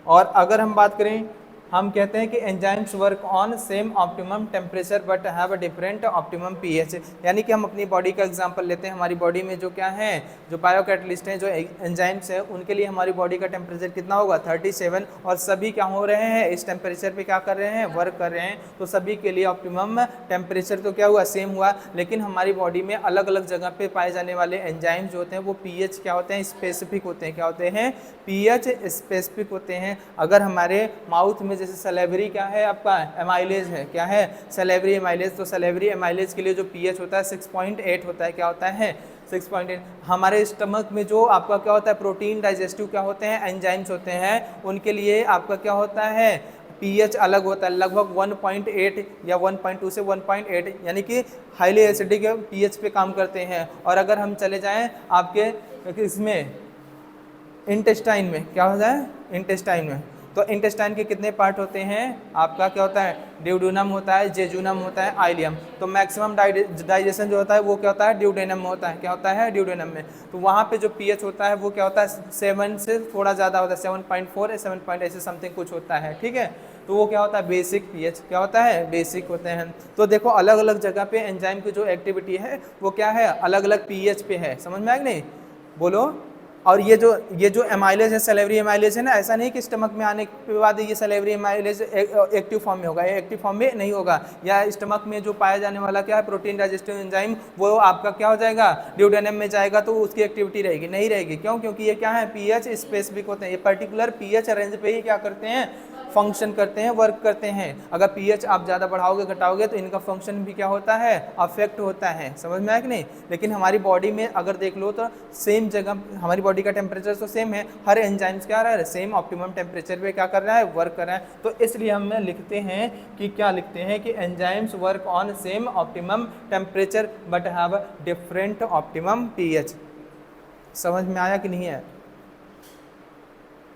और अगर हम बात करें, हम कहते हैं कि enzymes work on same optimum temperature but have a different optimum pH. यानी कि हम अपनी बॉडी का एग्जांपल लेते हैं। हमारी बॉडी में जो क्या है, जो बायो कैटलिस्ट हैं, जो एंजाइम्स है, उनके लिए हमारी बॉडी का टेम्परेचर कितना होगा, 37। और सभी क्या हो रहे हैं, इस टेम्परेचर पे क्या कर रहे हैं, वर्क कर रहे हैं। तो सभी के लिए ऑप्टिमम टेम्परेचर तो क्या हुआ, सेम हुआ। लेकिन हमारी बॉडी में अलग अलग जगह पे पाए जाने वाले एंजाइम्स जो होते हैं वो पीएच क्या होते हैं, स्पेसिफिक होते हैं। क्या होते हैं, पीएच स्पेसिफिक होते हैं। अगर हमारे माउथ में जैसे सलेवरी क्या है, आपका एमाइलेज है, क्या है, सलेवरी एमाइलेज। तो सलेवरी एमाइलेज के लिए जो पीएच होता है 6.8 होता है। क्या होता है, 6.8। हमारे स्टमक में जो आपका क्या होता है, प्रोटीन डाइजेस्टिव क्या होते हैं, एंजाइम्स होते हैं, उनके लिए आपका क्या होता है, पीएच अलग होता है, लगभग 1.8 या 1.2 से 1.8, यानी कि हाईली एसिडिक पीएच पे काम करते हैं। और अगर हम चले जाएं आपके इसमें इंटेस्टाइन में, क्या होता है, इंटेस्टाइन में, तो इंटेस्टाइन के कितने पार्ट होते हैं, आपका क्या होता है, ड्यूडेनम होता है, जेजुनम होता है, आइलियम। तो मैक्सिमम डाइजेशन जो होता है वो क्या होता है, ड्यूडेनम में होता है। क्या होता है, ड्यूडेनम में। तो वहाँ पे जो पीएच होता है वो क्या होता है, 7 से थोड़ा ज़्यादा होता है, 7.4 या 7 ऐसे समथिंग कुछ होता है, ठीक है। तो वो क्या होता है, बेसिक पीएच। क्या होता है, बेसिक होते हैं। तो देखो अलग अलग जगह पे एंजाइम की जो एक्टिविटी है वो क्या है, अलग अलग पीएच पे है। समझ में आया कि नहीं, बोलो। और ये जो एमाइलेज है, सलेवरी एमाइलेज है ना, ऐसा नहीं कि स्टमक में आने के बाद ये सलेवरी एमाइलेज एक्टिव फॉर्म में होगा, ये एक्टिव फॉर्म में नहीं होगा। या स्टमक में जो पाया जाने वाला क्या है, प्रोटीन डाइजेस्टिव एंजाइम, वो आपका क्या हो जाएगा, ड्यूडेनम में जाएगा, तो उसकी एक्टिविटी रहेगी, नहीं रहेगी। क्यों, क्योंकि ये क्या है, पीएच स्पेसिफिक होते हैं। ये पर्टिकुलर पीएच रेंज पे ही क्या करते हैं, फंक्शन करते हैं, वर्क करते हैं। अगर पीएच आप ज़्यादा बढ़ाओगे घटाओगे तो इनका फंक्शन भी क्या होता है, अफेक्ट होता है। समझ में आया कि नहीं। लेकिन हमारी बॉडी में अगर देख लो तो सेम जगह हमारी बॉडी का टेम्परेचर तो सेम है, हर एंजाइम्स क्या रहा है, सेम ऑप्टिमम टेम्परेचर पे क्या कर रहा है, वर्क कर रहा है। तो इसलिए हम लिखते हैं कि क्या लिखते हैं कि enzymes work on same optimum temperature but have different optimum pH. समझ में आया कि नहीं है,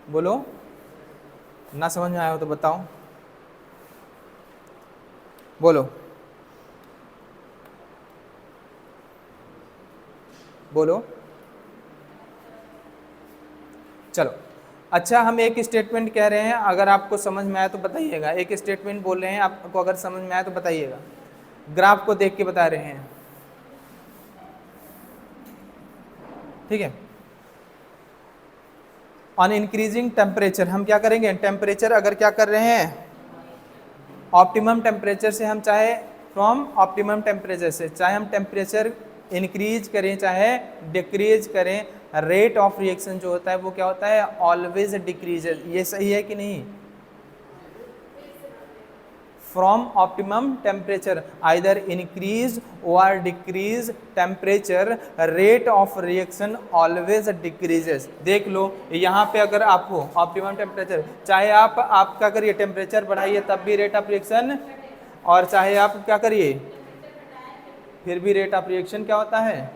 बोलो। ना समझ में आया हो तो बताओ, बोलो बोलो। चलो अच्छा, हम एक स्टेटमेंट कह रहे हैं, अगर आपको समझ में आया तो बताइएगा। एक स्टेटमेंट बोल रहे हैं, आपको अगर समझ में आया तो बताइएगा। ग्राफ को देख के बता रहे हैं, ठीक है। ऑन इंक्रीजिंग टेम्परेचर हम क्या करेंगे, टेम्परेचर अगर क्या कर रहे हैं, ऑप्टिमम टेम्परेचर से हम चाहे फ्रॉम ऑप्टिमम टेम्परेचर से, चाहे हम टेम्परेचर इंक्रीज करें चाहे डिक्रीज करें, रेट ऑफ रिएक्शन जो होता है वो क्या होता है, ऑलवेज डिक्रीजेज। ये सही है कि नहीं? From optimum temperature either increase और decrease temperature, rate of reaction always decreases. देख लो यहाँ पे अगर आपको ऑप्टिमम टेम्परेचर, चाहे आप क्या करिए टेम्परेचर बढ़ाइए तब भी रेट ऑफ रिएक्शन, और चाहे आप क्या करिए फिर भी रेट ऑफ रिएक्शन क्या होता है,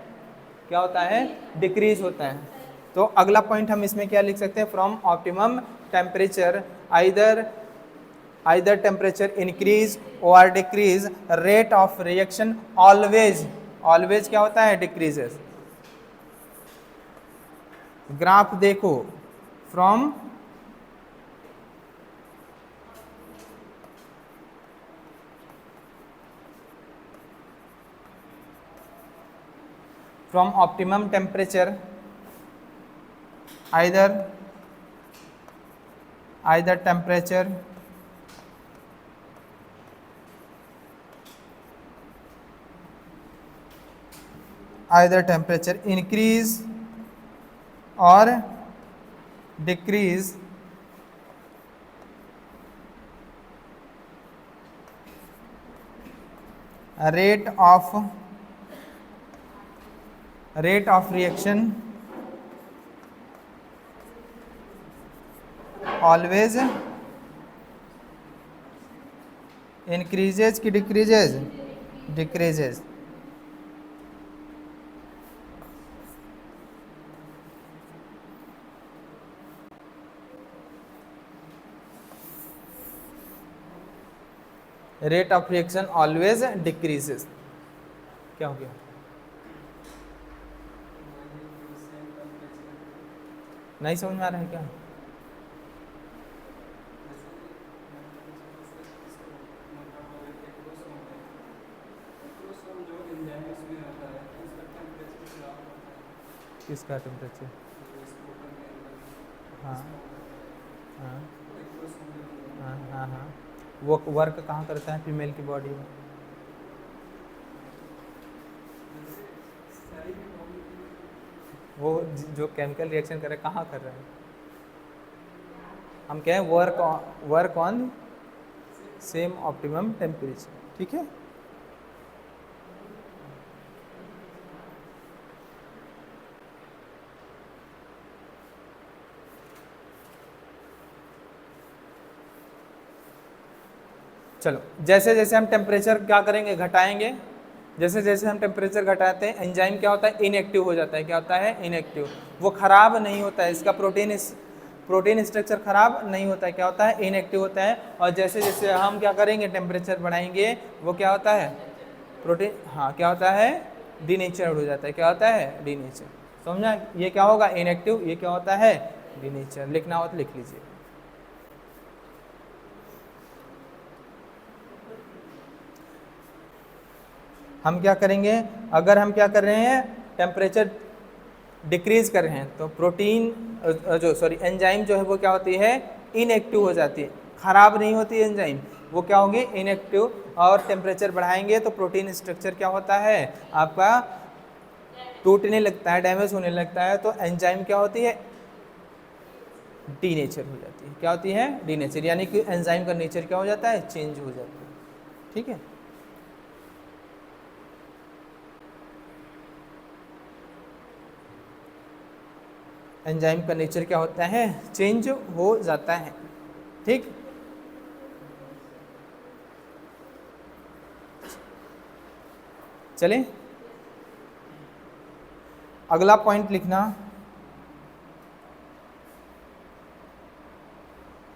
क्या होता है, डिक्रीज होता है। तो अगला पॉइंट हम इसमें क्या लिख सकते हैं, from optimum temperature either temperature increase और decrease, rate of reaction always, always क्या होता है, डिक्रीजेस। ग्राफ देखो, from optimum temperature either temperature increase or decrease, rate of reaction always increases की decreases, decreases. Rate of reaction always decreases. क्या हो गया, नहीं समझ में आ रहा है क्या? किसका टेम्परेचर? हाँ हाँ हाँ हाँ हाँ, वो वर्क कहाँ करता है फीमेल की बॉडी में? वो जो केमिकल रिएक्शन कर रहे हैं कहाँ कर रहे हैं? हम कहें work on same optimum temperature, ठीक है। चलो, जैसे जैसे हम टेम्परेचर क्या करेंगे, घटाएंगे, जैसे जैसे हम टेम्परेचर घटाते हैं एंजाइम क्या होता है, इनएक्टिव हो जाता है। क्या होता है, इनएक्टिव। वो खराब नहीं होता है, इसका प्रोटीन स्ट्रक्चर खराब नहीं होता है। क्या होता है, इनएक्टिव होता है। और जैसे जैसे हम क्या करेंगे, टेम्परेचर बढ़ाएंगे, वो क्या होता है, प्रोटीन, हाँ क्या होता है, डीनेचर हो जाता है। क्या होता है, डीनेचर। समझा? ये क्या होगा, इनएक्टिव, ये क्या होता है, डीनेचर। लिखना हो तो लिख लीजिए। हम क्या करेंगे, अगर हम क्या कर रहे हैं, टेम्परेचर डिक्रीज कर रहे हैं तो एंजाइम जो है वो क्या होती है, इनएक्टिव हो जाती है। खराब नहीं होती है एंजाइम, वो क्या होगी, इनएक्टिव। और टेम्परेचर बढ़ाएंगे तो प्रोटीन स्ट्रक्चर क्या होता है, आपका टूटने लगता है, डैमेज होने लगता है। तो एंजाइम क्या होती है, डीनेचर हो जाती है। क्या होती है, डीनेचर। यानी कि एंजाइम का नेचर क्या हो जाता है, चेंज हो जाता है। ठीक है। एंजाइम का नेचर क्या होता है, चेंज हो जाता है। ठीक। चले, अगला पॉइंट लिखना।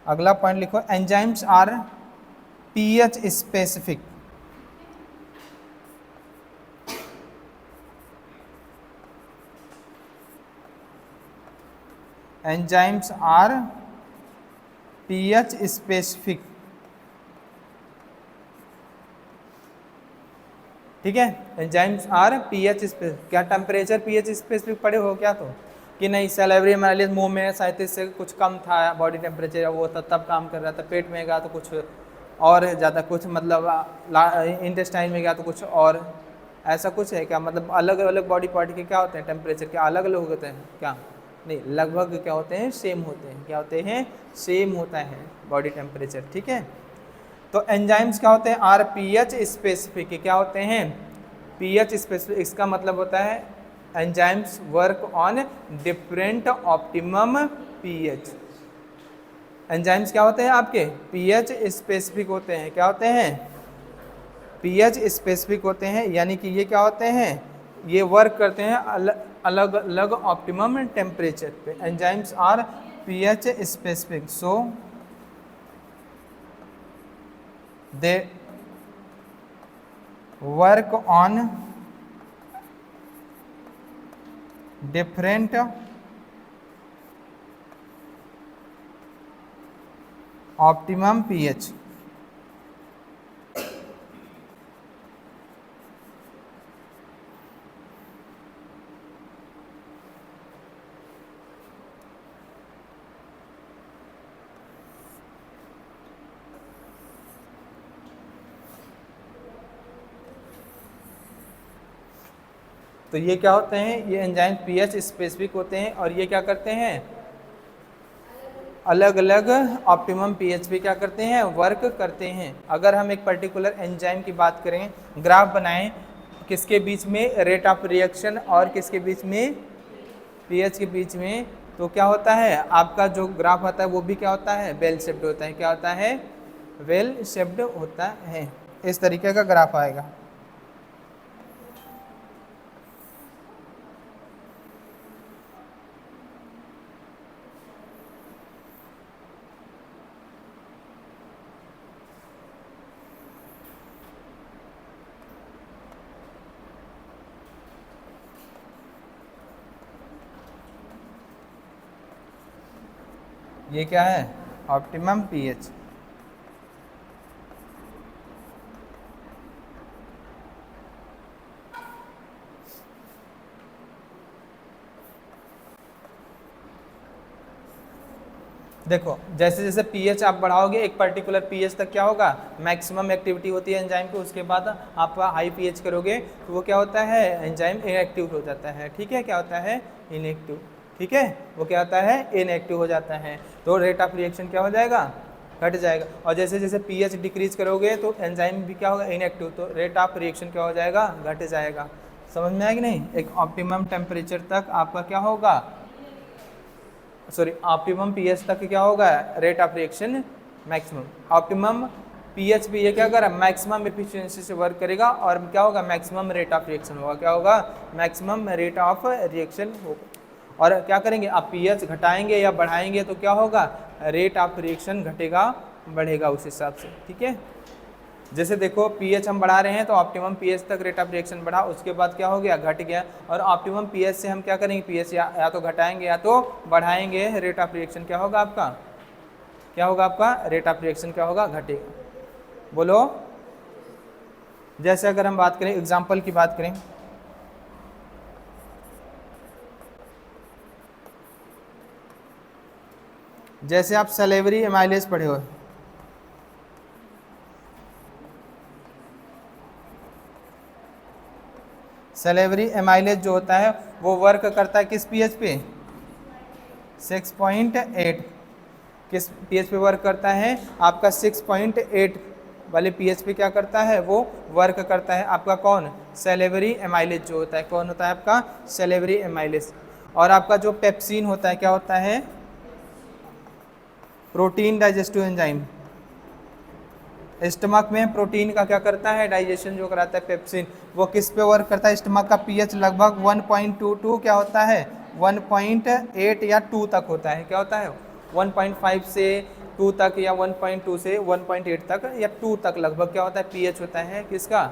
अगला पॉइंट लिखो, enzymes are pH specific. Enzymes are pH specific. ठीक है, एंजाइम्स आर पीएच स्पेसिफिक। क्या टेम्परेचर पीएच स्पेसिफिक पढ़े हो क्या? तो कि नहीं, सैलिवरी एनालिसिस, मुंह में 37 से कुछ कम था बॉडी टेम्परेचर, वो तब काम कर रहा था, पेट में गया तो कुछ और ज़्यादा कुछ मतलब इंटेस्टाइन में गया तो कुछ और, ऐसा कुछ है क्या? मतलब अलग अलग बॉडी पार्ट के क्या होते हैं टेम्परेचर, क्या अलग अलग होते हैं क्या? नहीं, लगभग क्या होते हैं, सेम होते हैं। क्या होते हैं? सेम होता है बॉडी टेम्परेचर, ठीक है। तो एंजाइम्स क्या होते हैं? Are pH specific. क्या होते हैं? PH specific. इसका मतलब होता है enzymes work on different optimum pH. Enzymes क्या होते हैं आपके? पीएच स्पेसिफिक होते हैं। क्या होते हैं? पीएच स्पेसिफिक होते हैं, यानी कि ये क्या होते हैं? ये वर्क करते हैं अलग अलग ऑप्टिमम टेम्परेचर पे। Enzymes are pH specific, so they work on different optimum pH. तो ये क्या होते हैं? ये एंजाइम पीएच स्पेसिफिक होते हैं और ये क्या करते हैं? अलग अलग ऑप्टिमम पीएच पे क्या करते हैं? वर्क करते हैं। अगर हम एक पर्टिकुलर एंजाइम की बात करें, ग्राफ बनाएं, किसके बीच में? रेट ऑफ रिएक्शन और किसके बीच में? पीएच के बीच में। तो क्या होता है आपका जो ग्राफ होता है वो भी क्या होता है? वेल शेप्ड होता है। क्या होता है? वेल शेप्ड होता है। इस तरीके का ग्राफ आएगा। ये क्या है? Optimum pH. देखो जैसे जैसे पीएच आप बढ़ाओगे एक पर्टिकुलर पीएच तक क्या होगा? मैक्सिमम एक्टिविटी होती है एंजाइम की। उसके बाद आप हाई पीएच करोगे तो वो क्या होता है? एंजाइम इनएक्टिव हो जाता है, ठीक है। क्या होता है? इनएक्टिव, ठीक है। वो क्या होता है? इनएक्टिव हो जाता है। तो रेट ऑफ रिएक्शन क्या हो जाएगा? घट जाएगा। और जैसे जैसे पीएच डिक्रीज करोगे तो एंजाइम भी क्या होगा? इनएक्टिव, तो रेट ऑफ रिएक्शन क्या हो जाएगा? घट जाएगा। समझ में आया कि नहीं? एक ऑप्टिमम टेम्परेचर तक आपका क्या होगा? सॉरी, ऑप्टिमम पीएच तक क्या होगा? Rate of reaction maximum. Optimum pH भी ये क्या कर रहा है? मैक्सिमम एफिशिएंसी से वर्क करेगा और क्या होगा? मैक्सिमम रेट ऑफ रिएक्शन होगा। क्या होगा? मैक्सिमम रेट ऑफ रिएक्शन होगा। और क्या करेंगे आप? पीएच घटाएंगे या बढ़ाएंगे तो क्या होगा? रेट ऑफ रिएक्शन घटेगा बढ़ेगा उस हिसाब से, ठीक है। जैसे देखो पीएच हम बढ़ा रहे हैं तो ऑप्टिमम पीएच तक रेट ऑफ रिएक्शन बढ़ा, उसके बाद क्या हो गया? घट गया। और ऑप्टिमम पीएच से हम क्या करेंगे? पीएच या तो घटाएंगे या तो बढ़ाएंगे। रेट ऑफ रिएक्शन क्या होगा आपका? क्या होगा आपका? रेट ऑफ रिएक्शन क्या होगा? घटेगा। बोलो। जैसे अगर हम बात करें, एग्जाम्पल की बात करें, जैसे आप सलेवरी एमाइलेज पढ़े हो, सलेवरी एमाइलेज जो होता है वो वर्क करता है किस पीएच पे? 6.8। किस पीएच पे वर्क करता है? आपका 6.8 वाले पीएच पे क्या करता है? वो वर्क करता है आपका कौन? सलेवरी एमाइलेज जो होता है। कौन होता है आपका? Salivary amylase. और आपका जो पेप्सिन होता है क्या होता है? Protein digestive enzyme. स्टमक में प्रोटीन का क्या करता है? डाइजेशन जो कराता है पेप्सिन। वो किस पे वर्क करता है? स्टमक का पीएच लगभग 1.22 क्या होता है? 1.8 या 2 तक होता है। क्या होता है? 1.5 से 2 तक या 1.2 से 1.8 तक या 2 तक लगभग क्या होता है? पीएच होता है किसका?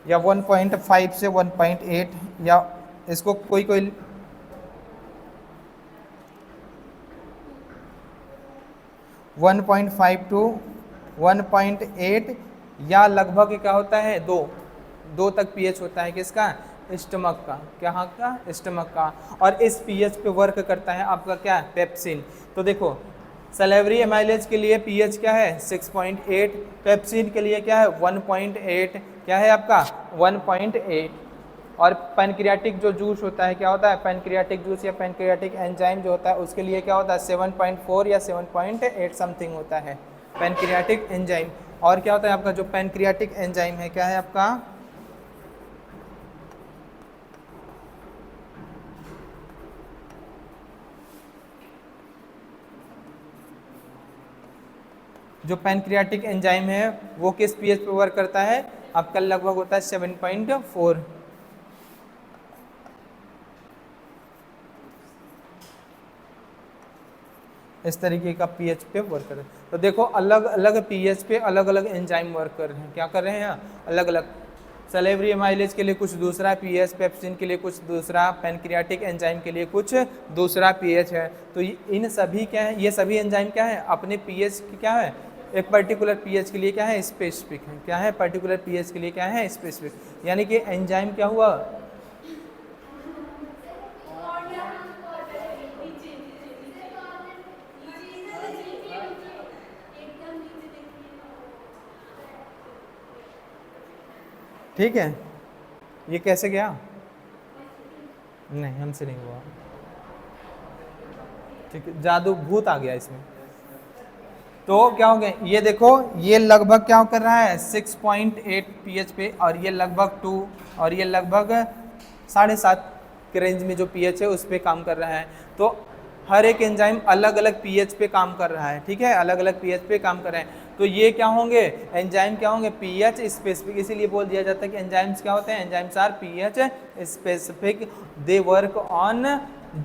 या 1.5 से 1.8, या इसको कोई कोई 1.5 टू 1.8 या लगभग क्या होता है? 2 तक पीएच होता है किसका? स्टमक का। क्या का? स्टमक का। और इस पीएच पे वर्क करता है आपका क्या? पेप्सिन। तो देखो सलेवरी एमाइलेज के लिए पीएच क्या है 6.8, पेप्सिन के लिए क्या है 1.8, क्या है आपका 1.8। और पैनक्रियाटिक जो जूस होता है क्या होता है, पैनक्रियाटिक जूस या पैनक्रियाटिक एंजाइम जो होता है उसके लिए क्या होता है 7.4 या 7.8 समथिंग होता है पैनक्रियाटिक एंजाइम। और क्या होता है आपका जो पैनक्रियाटिक एंजाइम है क्या है आपका, जो पैनक्रियाटिक एंजाइम है वो किस पीएच पे वर्क करता है, आपका लगभग होता है 7.4। इस तरीके का पीएच पे वर्क कर रहे हैं। तो देखो अलग अलग पीएच पे अलग अलग एंजाइम वर्क कर रहे हैं, क्या कर रहे हैं अलग अलग। सलेवरी एमाइलेज के लिए कुछ दूसरा पीएच, पेप्सिन के लिए कुछ दूसरा, पैनक्रियाटिक एंजाइम के लिए कुछ दूसरा पीएच है। तो इन सभी क्या है, ये सभी एंजाइम क्या है अपने पीएच क्या है, एक पर्टिकुलर पीएच के लिए क्या है स्पेसिफिक है, क्या है पर्टिकुलर पीएच के लिए क्या है स्पेसिफिक। यानी कि एंजाइम क्या हुआ, ठीक है। ये कैसे गया, नहीं हमसे नहीं हुआ, ठीक है, जादू भूत आ गया इसमें। तो क्या हो गया, ये देखो ये लगभग क्या कर रहा है 6.8 पीएच पे, और ये लगभग 2, और ये लगभग 7.5 के रेंज में जो पीएच है उस पे काम कर रहा है। तो हर एक एंजाइम अलग अलग पीएच पे काम कर रहा है, ठीक है, अलग अलग पीएच पे काम कर रहे हैं। तो ये क्या होंगे एंजाइम, क्या होंगे पीएच स्पेसिफिक, इसीलिए बोल दिया जाता है कि एंजाइम्स क्या होते हैं, enzymes are pH specific, they work on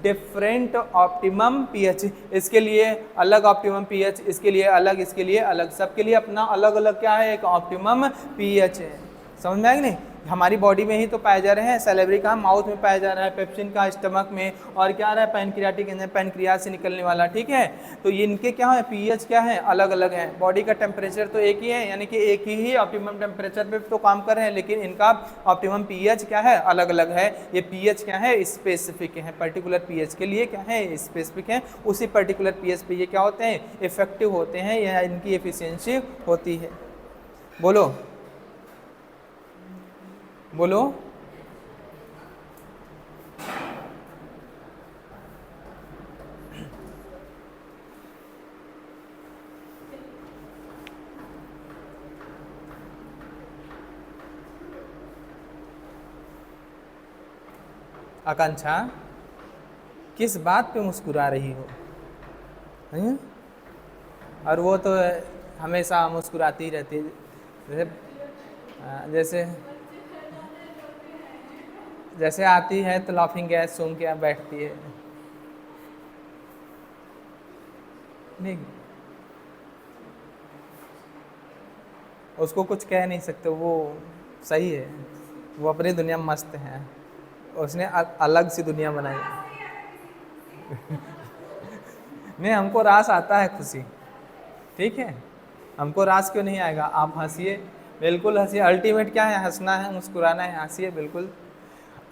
different optimum pH. इसके लिए अलग ऑप्टिमम पीएच, इसके लिए अलग, इसके लिए अलग, सबके लिए अपना अलग अलग क्या है एक ऑप्टिमम पीएच है। समझ में आएगा नहीं, हमारी बॉडी में ही तो पाए जा रहे हैं, सैलेवरी का माउथ में पाया जा रहा है, पेप्सिन का स्टमक में, और क्या आ रहा है पैनक्रियाटिक एंजाइम पैनक्रियाज से निकलने वाला, ठीक है। तो इनके क्या है पीएच क्या है अलग अलग है। बॉडी का टेम्परेचर तो एक ही है, यानी कि एक ही ऑप्टिमम टेम्परेचर पे तो काम कर रहे हैं, लेकिन इनका ऑप्टिमम पीएच क्या है अलग अलग है। ये पीएच क्या है स्पेसिफिक है, पर्टिकुलर पीएच के लिए क्या है स्पेसिफिक है, उसी पर्टिकुलर पीएच पे ये क्या होते हैं इफेक्टिव होते हैं, या इनकी एफिशिएंसी होती है। बोलो बोलो, आकांक्षा किस बात पे मुस्कुरा रही हो, हैं? और वो तो हमेशा मुस्कुराती रहती है, जैसे जैसे आती है तो लाफिंग गैस सूंघ के बैठती है, नहीं उसको कुछ कह नहीं सकते, वो सही है, वो अपनी दुनिया में मस्त है, उसने अलग सी दुनिया बनाई। नहीं हमको रास आता है खुशी, ठीक है, हमको रास क्यों नहीं आएगा, आप हंसिए, बिल्कुल हंसिए, अल्टीमेट क्या है हंसना है मुस्कुराना है, हंसिए बिल्कुल।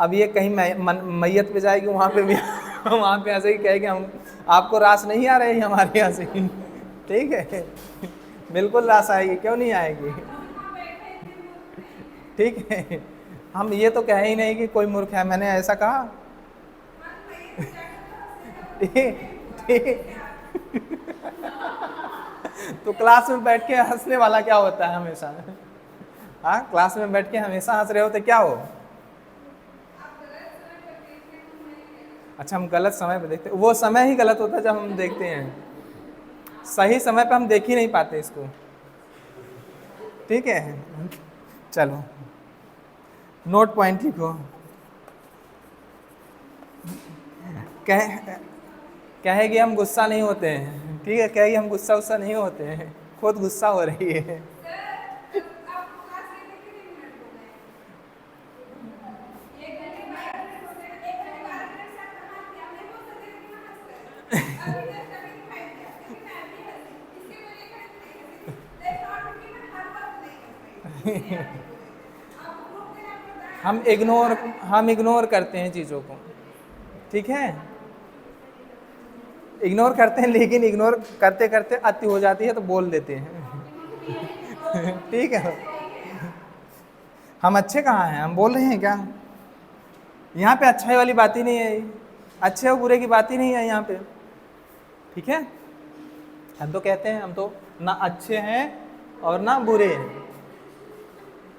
अब ये कहीं मैयत पे जाएगी वहाँ पे भी वहाँ पे ऐसे ही कहेगी हम आपको रास नहीं आ रही हमारे यहाँ से, ठीक है, बिल्कुल रास आएगी, क्यों नहीं आएगी, ठीक है। हम ये तो कह ही नहीं कि कोई मूर्ख है, मैंने ऐसा कहा, ठीक। तो क्लास में बैठ के हंसने वाला क्या होता है हमेशा, हाँ क्लास में बैठ के हमेशा हंस रहे होते क्या हो, अच्छा हम गलत समय पे देखते, वो समय ही गलत होता है जब हम देखते हैं, सही समय पे हम देख ही नहीं पाते इसको, ठीक है। चलो नोट पॉइंट लिखो, कहेगी हम गुस्सा नहीं होते हैं, ठीक है, कहेगी हम गुस्सा नहीं होते हैं, खुद गुस्सा हो रही है। हम इग्नोर करते हैं चीज़ों को, ठीक है, इग्नोर करते हैं, लेकिन इग्नोर करते करते अति हो जाती है तो बोल देते हैं। ठीक है, हम अच्छे कहाँ हैं, हम बोल रहे हैं क्या? यहाँ पे अच्छाई वाली बात ही नहीं है, अच्छे और बुरे की बात ही नहीं है यहाँ पे। ठीक है, हम तो कहते हैं हम तो ना अच्छे हैं और ना बुरे हैं।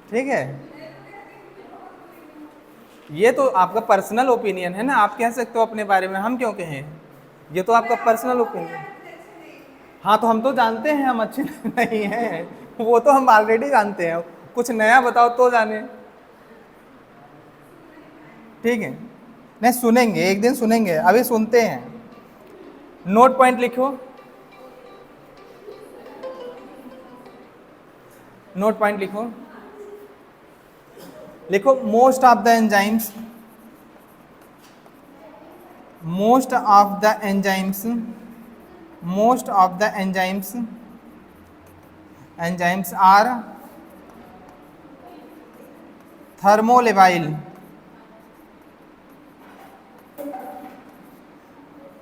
ठीक है, ये तो आपका पर्सनल ओपिनियन है ना, आप कह सकते हो अपने बारे में, हम क्यों कहें, ये तो आपका पर्सनल ओपिनियन। हाँ तो हम तो जानते हैं हम अच्छे नहीं हैं, वो तो हम ऑलरेडी जानते हैं, कुछ नया बताओ तो जाने। ठीक है, नहीं सुनेंगे, एक दिन सुनेंगे, अभी सुनते हैं। नोट पॉइंट लिखो, नोट पॉइंट लिखो, लिखो most of the enzymes, most of the enzymes, most of the enzymes, enzymes are thermolabile,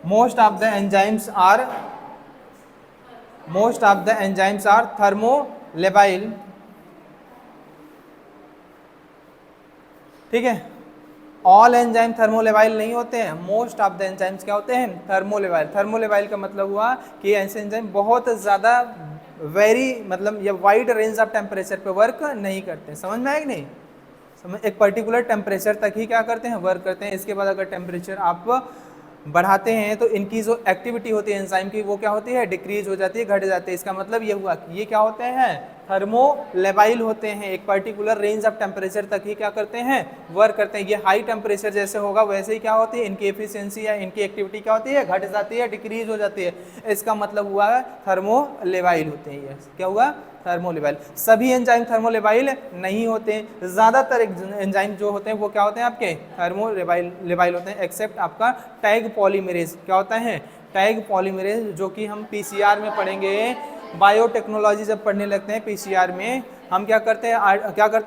most of the enzymes are, most of the enzymes are thermolabile। ठीक है, ऑल एंजाइम थर्मोलेबाइल नहीं होते हैं, most of the enzymes क्या होते हैं, thermolabile. Thermolabile का मतलब हुआ कि ऐसे एंजाइम बहुत ज़्यादा वेरी मतलब ये वाइड रेंज ऑफ टेम्परेचर पे वर्क नहीं करते। समझ में आया कि नहीं? समझ, एक पर्टिकुलर टेम्परेचर तक ही क्या करते हैं, वर्क करते हैं। इसके बाद अगर टेम्परेचर आप बढ़ाते हैं तो इनकी जो एक्टिविटी होती है एंजाइम की वो क्या होती है, डिक्रीज हो जाती है, घट जाती है। इसका मतलब ये हुआ कि ये क्या होते हैं, थर्मोलेबाइल होते हैं, एक पर्टिकुलर रेंज ऑफ टेम्परेचर तक ही क्या करते हैं, वर्क करते हैं। ये हाई टेम्परेचर जैसे होगा वैसे ही क्या होती है, इनकी एफिशिएंसी या इनकी एक्टिविटी क्या होती है, घट जाती है, डिक्रीज हो जाती है। इसका मतलब हुआ थर्मोलेबाइल होते हैं। ये क्या हुआ, थर्मोलेबाइल। सभी एंजाइम थर्मोलेबाइल नहीं होते, ज़्यादातर एंजाइम जो होते हैं वो क्या होते हैं आपके, थर्मोलेबाइल होते हैं, एक्सेप्ट आपका टैग पॉलीमरेज। क्या होता है, टैग पॉलीमरेज, जो कि हम पीसीआर में पढ़ेंगे। बायोटेक्नोलॉजी जब पढ़ने लगते हैं पीसीआर में, हम क्या करते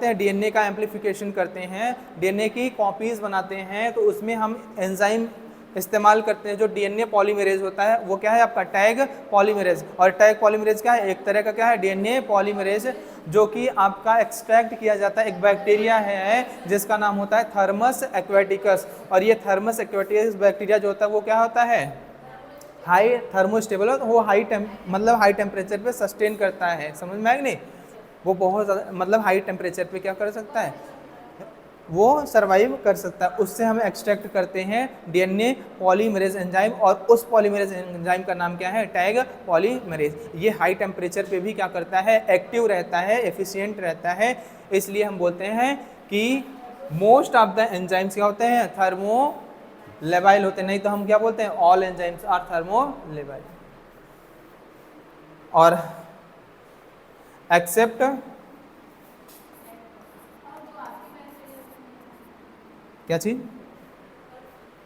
हैं, डीएनए का एम्प्लीफिकेशन करते हैं, डीएनए की कॉपीज बनाते हैं, तो उसमें हम एंजाइम इस्तेमाल करते हैं। जो डीएनए पॉलीमरेज होता है वो क्या है आपका, टैग पॉलीमरेज। और टैग पॉलीमरेज क्या है, एक तरह का क्या है, डीएनए पॉलीमरेज, जो कि आपका एक्सट्रैक्ट किया जाता है। एक बैक्टीरिया है जिसका नाम होता है थर्मस एक्वेटिकस, और ये थर्मस एक्वेटिकस बैक्टीरिया जो होता है वो क्या होता है, हाई थर्मोस्टेबल हो, तो वो मतलब हाई टेम्परेचर पे सस्टेन करता है। समझ में आया कि नहीं? वो बहुत ज़्यादा मतलब हाई टेम्परेचर पे क्या कर सकता है, वो सरवाइव कर सकता है। उससे हम एक्सट्रैक्ट करते हैं डीएनए पॉलीमरेज एंजाइम, और उस पॉलीमरेज एंजाइम का नाम क्या है, टैग पॉलीमरेज। ये हाई टेम्परेचर पे भी क्या करता है, एक्टिव रहता है, एफिशिएंट रहता है। इसलिए हम बोलते हैं कि मोस्ट ऑफ द एंजाइम्स क्या होते हैं, थर्मोलेबाइल होते हैं। नहीं तो हम क्या बोलते हैं, ऑल एंजाइम्स आर थर्मोलेबाइल। और एक्सेप्ट क्या चीज,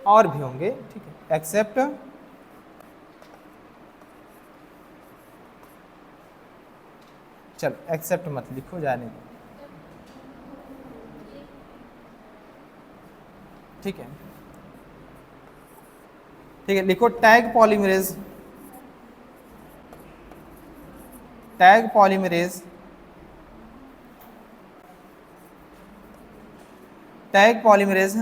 और भी होंगे, ठीक है, एक्सेप्ट चलो एक्सेप्ट मत लिखो, जाने दो। ठीक है, ठीक है, लिखो tag polymerase, tag polymerase, tag polymerase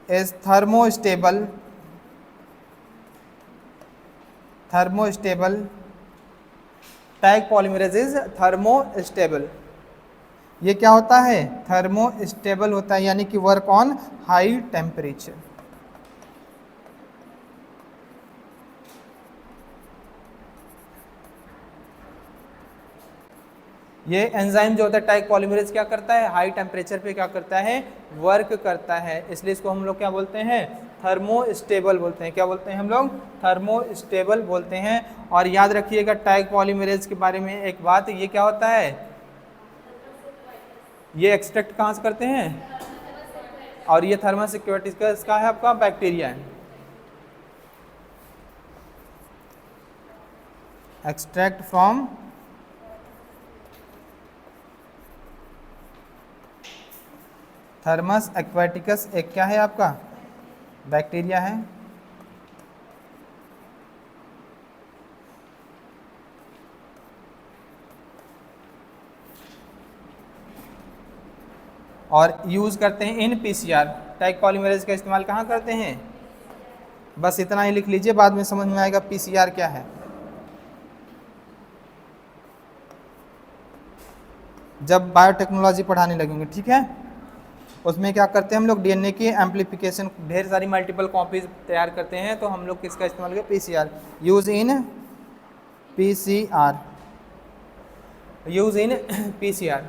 is thermostable, thermostable, tag polymerase is thermostable. ये क्या होता है, थर्मोस्टेबल होता है, यानी कि वर्क ऑन हाई टेम्परेचर। ये एंजाइम जो होता है टैग पॉलीमरेज क्या करता है, हाई टेम्परेचर पे क्या करता है, वर्क करता है। इसलिए इसको हम लोग क्या बोलते हैं, थर्मोस्टेबल बोलते हैं। क्या बोलते हैं हम लोग, थर्मोस्टेबल बोलते हैं। और याद रखिएगा टैग पॉलीमरेज के बारे में एक बात, ये क्या होता है, ये एक्सट्रैक्ट कहाँ से करते हैं, और ये थर्मस एक्वेटिकस का है आपका बैक्टीरिया है, एक्सट्रैक्ट फ्रॉम थर्मस एक्वेटिकस, एक क्या है आपका बैक्टीरिया है, और यूज़ करते हैं इन पीसीआर। टैग पॉलीमरेज का इस्तेमाल कहाँ करते हैं? बस इतना ही लिख लीजिए, बाद में समझ में आएगा पीसीआर क्या है। जब बायोटेक्नोलॉजी पढ़ाने लगेंगे, ठीक है, उसमें क्या करते हैं हम लोग डीएनए की एम्प्लीफिकेशन, ढेर सारी मल्टीपल कॉपीज तैयार करते हैं, तो हम लोग किसका इस्तेमाल करें? PCR. Use in PCR, use in PCR.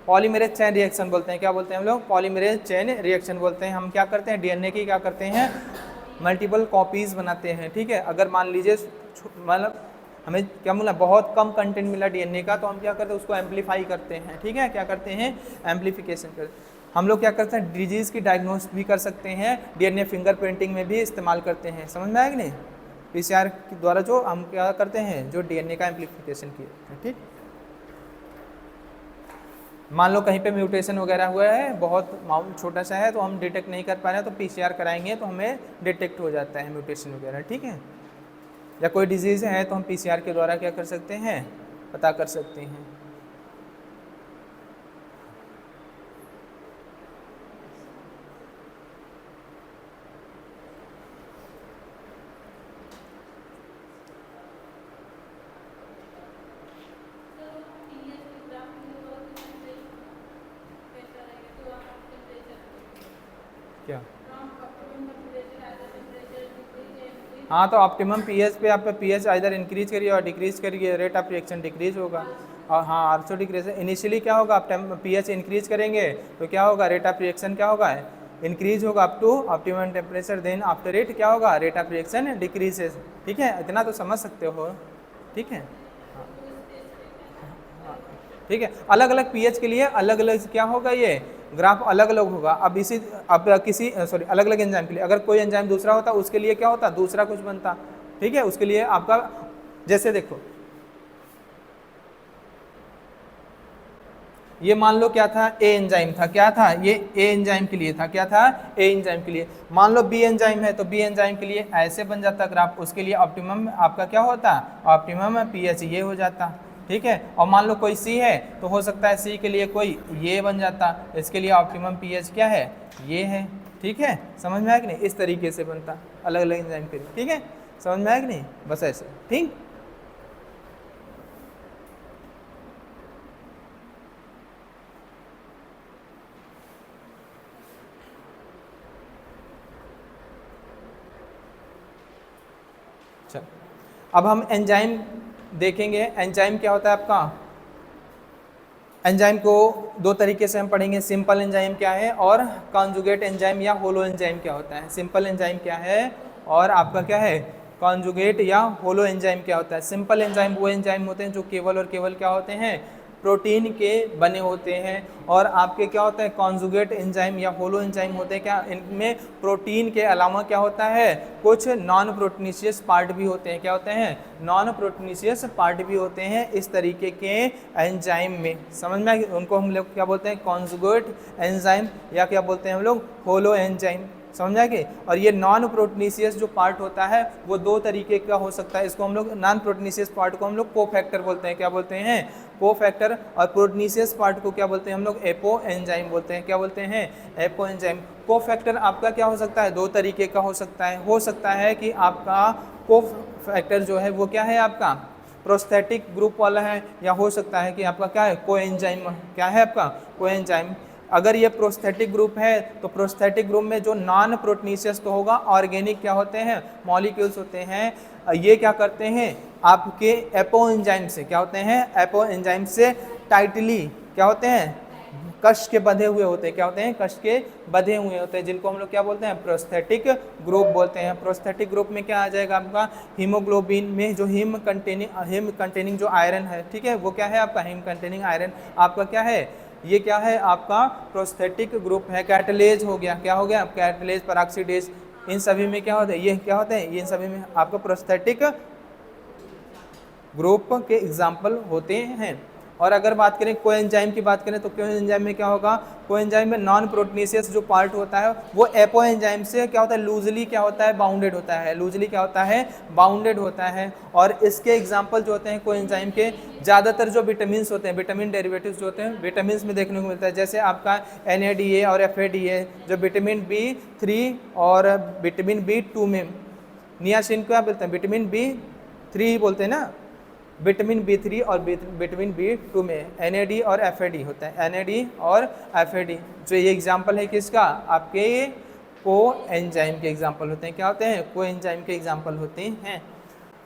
Polymerase chain reaction बोलते हैं, क्या बोलते हैं हम लोग? पॉलीमरेज चेन रिएक्शन बोलते हैं। हम क्या करते हैं? डीएनए की क्या करते हैं? मल्टीपल कॉपीज बनाते हैं, ठीक है। अगर मान लीजिए मतलब हमें क्या मिला, बहुत कम कंटेंट मिला डीएनए का, तो हम क्या करते हैं? उसको एम्पलीफाई करते हैं, ठीक है। क्या करते हैं? एम्पलीफिकेशन करते। हम लोग क्या करते हैं? डिजीज़ की डायग्नोस भी कर सकते हैं, डीएनए फिंगरप्रिंटिंग में भी इस्तेमाल करते हैं। समझ में आया कि नहीं? पीसीआर के द्वारा जो हम क्या करते हैं, जो डीएनए का एम्पलीफिकेशन किए, ठीक। मान लो कहीं पे म्यूटेशन वगैरह हुआ है, बहुत छोटा सा है, तो हम डिटेक्ट नहीं कर पा रहे हैं, तो पीसीआर कराएंगे तो हमें डिटेक्ट हो जाता है म्यूटेशन वगैरह, ठीक है। या कोई डिजीज़ है तो हम पीसीआर के द्वारा क्या कर सकते हैं? पता कर सकते हैं। क्या? हाँ, तो ऑप्टिमम पीएच पे आप पीएच आइदर इंक्रीज करिए और डिक्रीज करिए, रेट ऑफ रिएक्शन डिक्रीज होगा। और हाँ, आल्सो डिक्रीज। इनिशियली क्या होगा? आप पीएच इंक्रीज करेंगे तो क्या होगा? रेट ऑफ रिएक्शन क्या होगा? इंक्रीज होगा up to optimum temperature, then after it क्या होगा? रेट ऑफ रिएक्शन डिक्रीजेस, ठीक है। इतना तो समझ सकते हो, ठीक है। ठीक है, अलग अलग पीएच के लिए अलग अलग क्या होगा? ये ग्राफ अलग अलग होगा। अब किसी अलग अलग एंजाइम के लिए अगर कोई एंजाइम दूसरा होता, उसके लिए क्या होता? दूसरा कुछ बनता, ठीक है। उसके लिए आपका, जैसे देखो ये मान लो क्या था? ए एंजाइम था, क्या था? ये ए एंजाइम के लिए था, क्या था? ए एंजाइम के लिए। मान लो बी एंजाइम है, तो बी एंजाइम के लिए ऐसे बन जाता ग्राफ, उसके लिए ऑप्टिमम आपका क्या होता? ऑप्टिमम पीएच ये हो जाता, ठीक है। और मान लो कोई सी है, तो हो सकता है सी के लिए कोई ये बन जाता, इसके लिए ऑप्टिमम पीएच क्या है? ये है, ठीक है। समझ में आया कि नहीं? इस तरीके से बनता अलग अलग एंजाइम के लिए, ठीक है। समझ में आया कि नहीं? बस ऐसे, ठीक। चल, अब हम एंजाइम देखेंगे। एंजाइम क्या होता है आपका? एंजाइम को दो तरीके से हम पढ़ेंगे। सिंपल एंजाइम क्या है और कॉन्जुगेट एंजाइम या होलो एंजाइम क्या होता है। सिंपल एंजाइम क्या है और आपका क्या है? कॉन्जुगेट या होलो एंजाइम क्या होता है। सिंपल एंजाइम वो एंजाइम होते हैं जो केवल और केवल क्या होते हैं? प्रोटीन के बने होते हैं। और आपके क्या होता है? कॉन्जुगेट एंजाइम या होलो एंजाइम होते हैं, क्या इनमें प्रोटीन के अलावा क्या होता है? कुछ नॉन प्रोटीनिशियस पार्ट भी होते हैं। क्या होते हैं? नॉन प्रोटीनिशियस पार्ट भी होते हैं इस तरीके के एंजाइम में। समझ में? उनको हम लोग क्या बोलते हैं? कॉन्जुगेट एंजाइम या क्या बोलते हैं हम लोग? Holo enzyme. समझा कि? और ये नॉन प्रोटीनिशियस जो पार्ट होता है वो दो तरीके का हो सकता है। इसको हम लोग नॉन प्रोटीनिशियस पार्ट को हम लोग कोफैक्टर बोलते हैं। क्या बोलते हैं? कोफैक्टर। और प्रोटीनिशियस पार्ट को क्या बोलते हैं हम लोग? एपो एंजाइम बोलते हैं। क्या बोलते हैं? Apo enzyme. कोफैक्टर आपका क्या हो सकता है? दो तरीके का हो सकता है। हो सकता है कि आपका कोफैक्टर जो है वो क्या है? आपका प्रोस्थेटिक ग्रुप वाला है, या हो सकता है कि आपका क्या है? कोएंजाइम। क्या है आपका? कोएंजाइम। अगर ये प्रोस्थेटिक ग्रुप है तो प्रोस्थेटिक ग्रुप में जो नॉन प्रोटीनिशियस तो होगा, ऑर्गेनिक क्या होते हैं? मॉलिक्यूल्स होते हैं। ये क्या करते हैं? आपके एपो एंजाइम से क्या होते हैं? एपो एंजाइम से टाइटली क्या होते हैं? कश के बंधे हुए होते हैं। क्या होते हैं? कश के बंधे हुए होते हैं, जिनको हम लोग क्या बोलते हैं? प्रोस्थेटिक ग्रुप बोलते हैं। प्रोस्थेटिक ग्रुप में क्या आ जाएगा आपका? हीमोग्लोबिन में जो हिम कंटेनिंग जो आयरन है, ठीक है, वो क्या है आपका? हिम कंटेनिंग आयरन आपका क्या है? ये क्या है? आपका प्रोस्थेटिक ग्रुप है। कैटलेज हो गया, क्या हो गया? कैटलेज, पेरोक्सीडेज, इन सभी में क्या होता है? ये क्या होते हैं? ये इन सभी में आपका प्रोस्थेटिक ग्रुप के एग्जाम्पल होते हैं। और अगर बात करें कोएंजाइम की बात करें तो कोएंजाइम में क्या होगा, कोएंजाइम में नॉन प्रोटीनेशियस जो पार्ट होता है वो एपोएंजाइम से क्या होता है, लूजली क्या होता है, बाउंडेड होता है, लूजली क्या होता है, बाउंडेड होता है। और इसके एग्जाम्पल जो होते हैं कोएंजाइम के, ज़्यादातर जो विटामिन होते हैं, विटामिन डेरिवेटिव्स जो होते हैं विटामिन में देखने को मिलता है, जैसे आपका NADA और FADA, जो विटामिन B3 और विटामिन B2 में, नियासिन को क्या बोलते हैं, विटामिन B3 बोलते हैं ना, विटामिन B3 और विटामिन B2 में NAD और FAD होता है, NAD और FAD, जो ये एग्जाम्पल है किसका, आपके कोएंजाइम के एग्जाम्पल होते हैं। क्या होते हैं, कोएंजाइम के एग्जाम्पल होते हैं।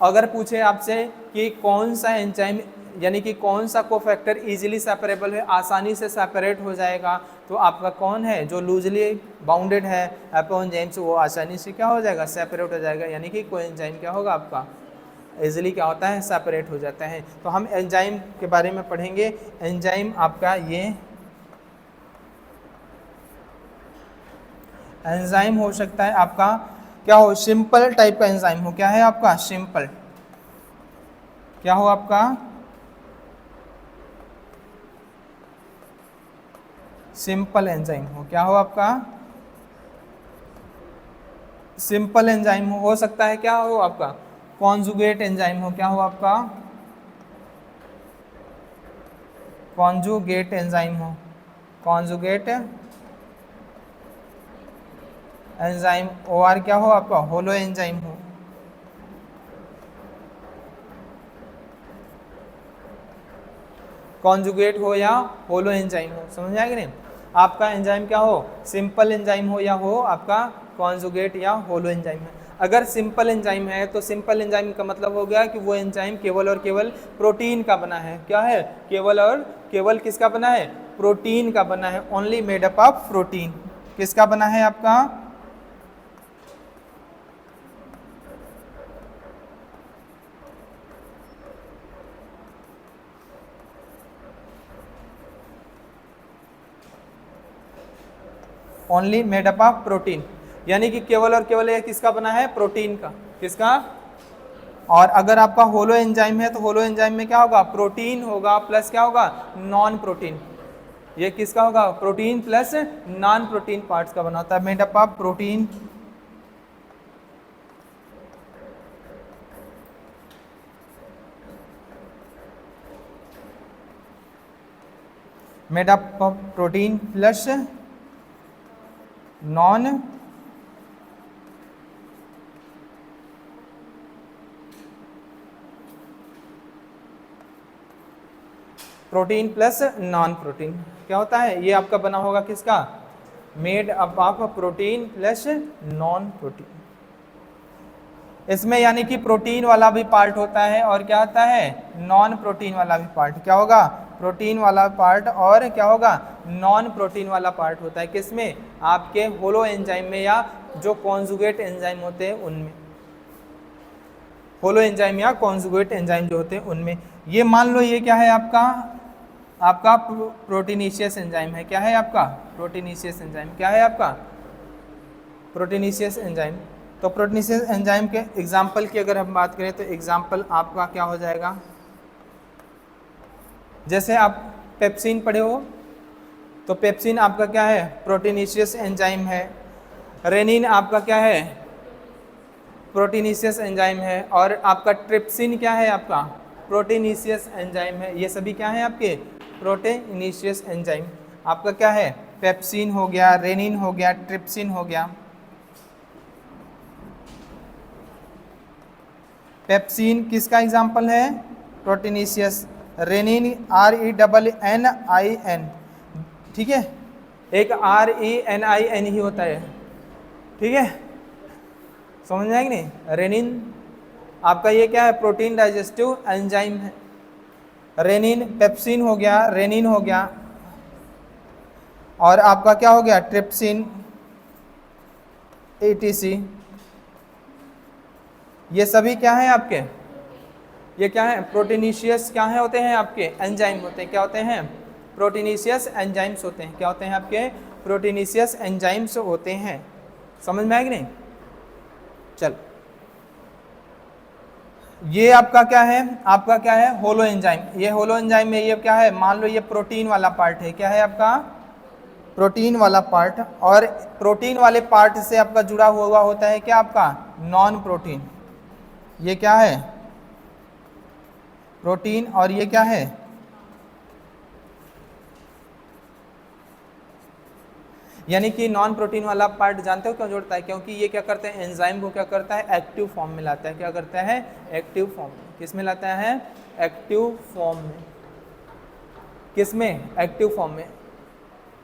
अगर पूछे आपसे कि कौन सा एंजाइम यानी कि कौन सा कोफैक्टर इजीली सेपरेबल है, आसानी से सेपरेट हो जाएगा, तो आपका कौन है, जो लूजली बाउंडेड है एपोएंजाइम से, वो आसानी से क्या हो जाएगा, सेपरेट हो जाएगा, यानी कि कोएंजाइम क्या होगा आपका, इजीली क्या होता है, सेपरेट हो जाता है। तो हम एंजाइम के बारे में पढ़ेंगे। एंजाइम आपका ये एंजाइम हो सकता है आपका क्या हो, सिंपल टाइप का एंजाइम हो, क्या है आपका, सिंपल, क्या हो आपका, सिंपल एंजाइम हो, क्या हो आपका, सिंपल एंजाइम हो सकता है, क्या हो आपका, कॉन्जुगेट एंजाइम हो, क्या हो आपका, कॉन्जुगेट एंजाइम हो, कॉन्जुगेट एंजाइम, और क्या हो आपका, होलो एंजाइम हो, कॉन्जुगेट हो या होलो एंजाइम हो, समझ आएगा नहीं। आपका एंजाइम क्या हो, सिंपल एंजाइम हो या हो आपका कॉन्जुगेट या होलो एंजाइम है। अगर सिंपल एंजाइम है तो सिंपल एंजाइम का मतलब हो गया कि वो एंजाइम केवल और केवल प्रोटीन का बना है, क्या है, केवल और केवल किसका बना है, प्रोटीन का बना है, only made up of protein, किसका बना है आपका, only made up of protein, यानी कि केवल और केवल ये किसका बना है, प्रोटीन का, किसका। और अगर आपका होलो एंजाइम है तो होलो एंजाइम में क्या होगा, प्रोटीन होगा प्लस क्या होगा, नॉन प्रोटीन, ये किसका होगा, protein plus non protein parts का बना होता है, made up of protein made up of protein plus non protein plus non protein, क्या होता है, ये आपका बना होगा किसका, made up of protein plus non protein. इसमें यानी कि प्रोटीन वाला भी पार्ट होता है और क्या होता है, नॉन प्रोटीन वाला भी पार्ट, क्या होगा, प्रोटीन वाला पार्ट और क्या होगा, नॉन प्रोटीन वाला पार्ट होता है, किसमें, आपके होलो एंजाइम में या जो कॉन्जुगेट एंजाइम होते हैं उनमें, होलो एंजाइम या कॉन्जुगेट एंजाइम जो होते हैं उनमें। ये मान लो ये क्या है आपका प्रोटीनेशियस एंजाइम है, क्या है आपका, प्रोटीनेशियस एंजाइम, क्या है आपका, प्रोटीनेशियस एंजाइम। तो प्रोटीनेशियस एंजाइम के एग्जाम्पल की अगर हम बात करें तो एग्जाम्पल आपका क्या हो जाएगा, जैसे आप पेप्सिन पढ़े हो तो पेप्सिन आपका क्या है, प्रोटीनेशियस एंजाइम है। रेनिन आपका क्या है, प्रोटीनेशियस एंजाइम है। और आपका ट्रिप्सिन क्या है, आपका प्रोटीनेशियस एंजाइम है। ये सभी क्या है आपके, प्रोटीनेशियस एंजाइम। आपका क्या है, पेप्सिन हो गया, रेनिन हो गया, ट्रिप्सिन हो गया। पेप्सिन किसका एग्जाम्पल है, प्रोटीनेशियस। रेनिन RENNIN, ठीक है, एक RENIN ही होता है, ठीक है, समझ में आएगी नहीं। रेनिन आपका ये क्या है, प्रोटीन डाइजेस्टिव एंजाइम है। रेनिन, पेप्सिन हो गया, रेनिन हो गया, और आपका क्या हो गया, ट्रिप्सिन, ETC। ये सभी क्या है आपके, ये क्या है, प्रोटीनेशियस क्या है होते हैं आपके, एंजाइम होते हैं। क्या होते हैं, प्रोटीनेशियस एंजाइम्स होते हैं। क्या होते हैं आपके, प्रोटीनेशियस एंजाइम्स होते हैं। समझ में आएगी नहीं। चल ये आपका क्या है, आपका क्या है, होलो एंजाइम। ये होलो एंजाइम में ये क्या है, मान लो ये प्रोटीन वाला पार्ट है, क्या है आपका, प्रोटीन वाला पार्ट। और प्रोटीन वाले पार्ट से आपका जुड़ा हुआ होता है क्या, आपका नॉन प्रोटीन। ये क्या है, प्रोटीन, और ये क्या है, यानी कि नॉन प्रोटीन वाला पार्ट जानते हो क्यों जोड़ता है, क्योंकि ये क्या करते हैं, एंजाइम को क्या करता है, एक्टिव फॉर्म में लाता है। क्या करता है, एक्टिव फॉर्म में। किस में लाता है, एक्टिव फॉर्म में। किस में, एक्टिव फॉर्म में।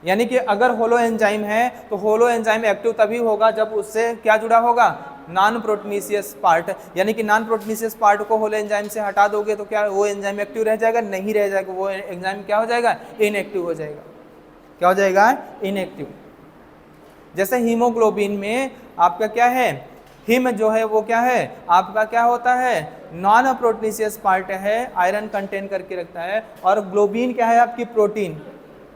यानी कि अगर होलो एंजाइम है तो होलो एंजाइम एक्टिव तभी होगा जब उससे क्या जुड़ा होगा, नॉन प्रोटीनिशियस पार्ट। यानी कि नॉन प्रोटीनिशियस पार्ट को होलो एंजाइम से हटा दोगे तो क्या वो एंजाइम एक्टिव रह जाएगा, नहीं रह जाएगा, वो एंजाइम क्या हो जाएगा, इनएक्टिव हो जाएगा। क्या हो जाएगा, इनएक्टिव। जैसे हीमोग्लोबिन में आपका क्या है, हिम जो है वो क्या है, आपका क्या होता है, नॉन प्रोटीनिशियस पार्ट है, आयरन कंटेन करके रखता है। और ग्लोबिन क्या है, आपकी प्रोटीन।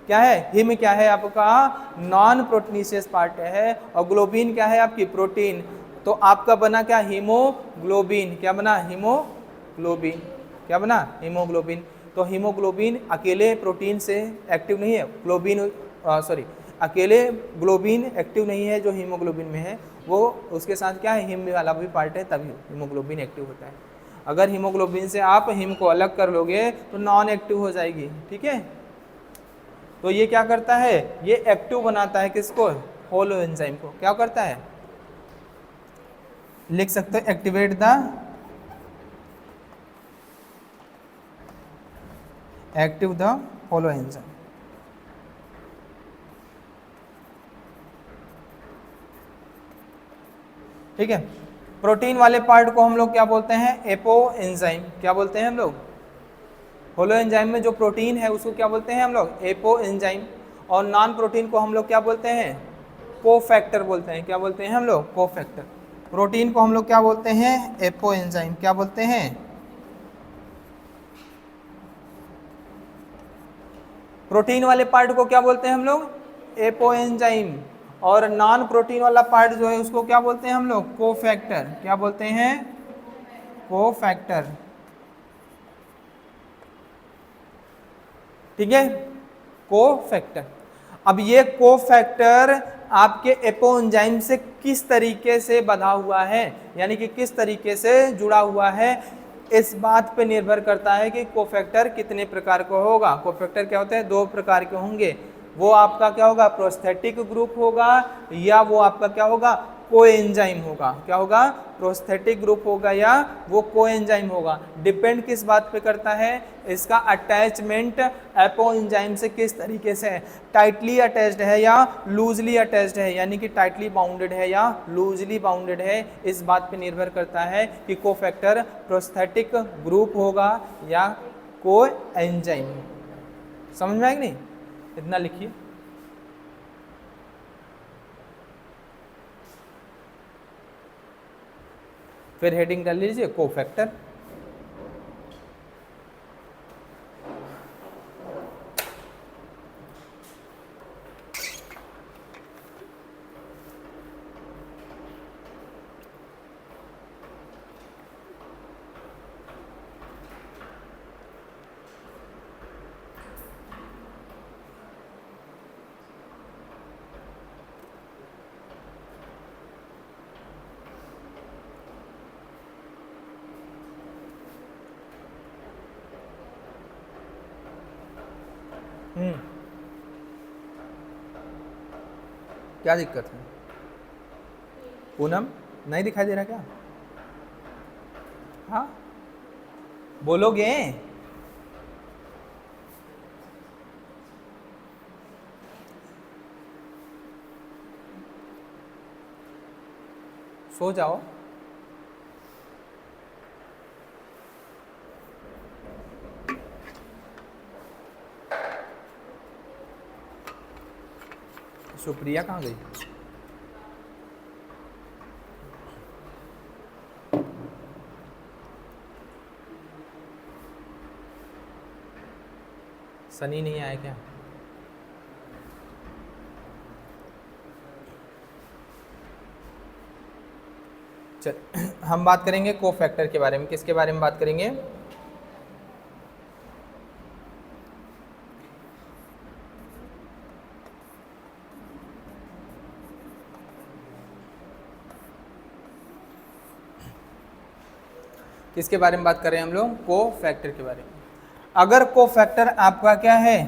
क्या है, हिम क्या है आपका, नॉन प्रोटीनिशियस पार्ट है, और ग्लोबिन क्या है आपकी, प्रोटीन। तो आपका बना क्या, हीमोग्लोबिन। क्या बना, हीमोग्लोबिन। क्या बना, हीमोग्लोबिन। तो हीमोग्लोबिन अकेले प्रोटीन से एक्टिव नहीं है, ग्लोबिन सॉरी अकेले ग्लोबिन एक्टिव नहीं है जो हीमोग्लोबिन में है, वो उसके साथ क्या है, हिम वाला भी पार्ट है, तभी हीमोग्लोबिन एक्टिव होता है। अगर हीमोग्लोबिन से आप हिम को अलग कर लोगे तो नॉन एक्टिव हो जाएगी। ठीक है, तो ये क्या करता है, ये एक्टिव बनाता है किसको, होलो एंजाइम को। क्या करता है, लिख सकते हो, activate the active the holo enzyme. ठीक है, प्रोटीन वाले पार्ट को हम लोग क्या बोलते हैं, एपो एंजाइम। क्या बोलते हैं हम लोग, होलो एंजाइम में जो प्रोटीन है उसको क्या बोलते हैं हम लोग, एपो एंजाइम। और नॉन प्रोटीन को हम लोग क्या बोलते हैं, कोफैक्टर बोलते हैं। क्या बोलते हैं हम लोग, कोफैक्टर। प्रोटीन को हम लोग क्या बोलते हैं, एपो एंजाइम। क्या बोलते हैं, प्रोटीन वाले पार्ट को क्या बोलते हैं हम लोग, एपो एंजाइम। और नॉन प्रोटीन वाला पार्ट जो है उसको क्या बोलते हैं हम लोग, कोफैक्टर। क्या बोलते हैं, कोफैक्टर। ठीक है, कोफैक्टर। अब ये कोफैक्टर आपके एपो एंजाइम से किस तरीके से बंधा हुआ है, यानी कि किस तरीके से जुड़ा हुआ है, इस बात पे निर्भर करता है कि कोफैक्टर कितने प्रकार का होगा। कोफैक्टर क्या होते हैं, दो प्रकार के होंगे। वो आपका क्या होगा, प्रोस्थेटिक ग्रुप होगा, या वो आपका क्या होगा, कोएंजाइम होगा। क्या होगा, प्रोस्थेटिक ग्रुप होगा या वो कोएंजाइम होगा। डिपेंड किस बात पे करता है, इसका अटैचमेंट एपो एंजाइम से किस तरीके से है, टाइटली अटैच्ड है या लूजली अटैच्ड है, यानी कि टाइटली बाउंडेड है या लूजली बाउंडेड है, इस बात पे निर्भर करता है कि कोफैक्टर प्रोस्थेटिक ग्रुप होगा या कोएंजाइम। समझ में आया कि नहीं, इतना लिखिए। फिर हेडिंग डाल लीजिए, कोफैक्टर। क्या दिक्कत है, पूनम नहीं दिखाई दे रहा क्या, हाँ बोलोगे, सो जाओ। सुप्रिया कहाँ गई, सनी नहीं आया क्या, चल हम बात करेंगे कोफैक्टर के बारे में। किसके बारे में बात करेंगे? किसके बारे में बात कर रहे हैं हम लोग? कोफैक्टर के बारे में। अगर कोफैक्टर आपका क्या है?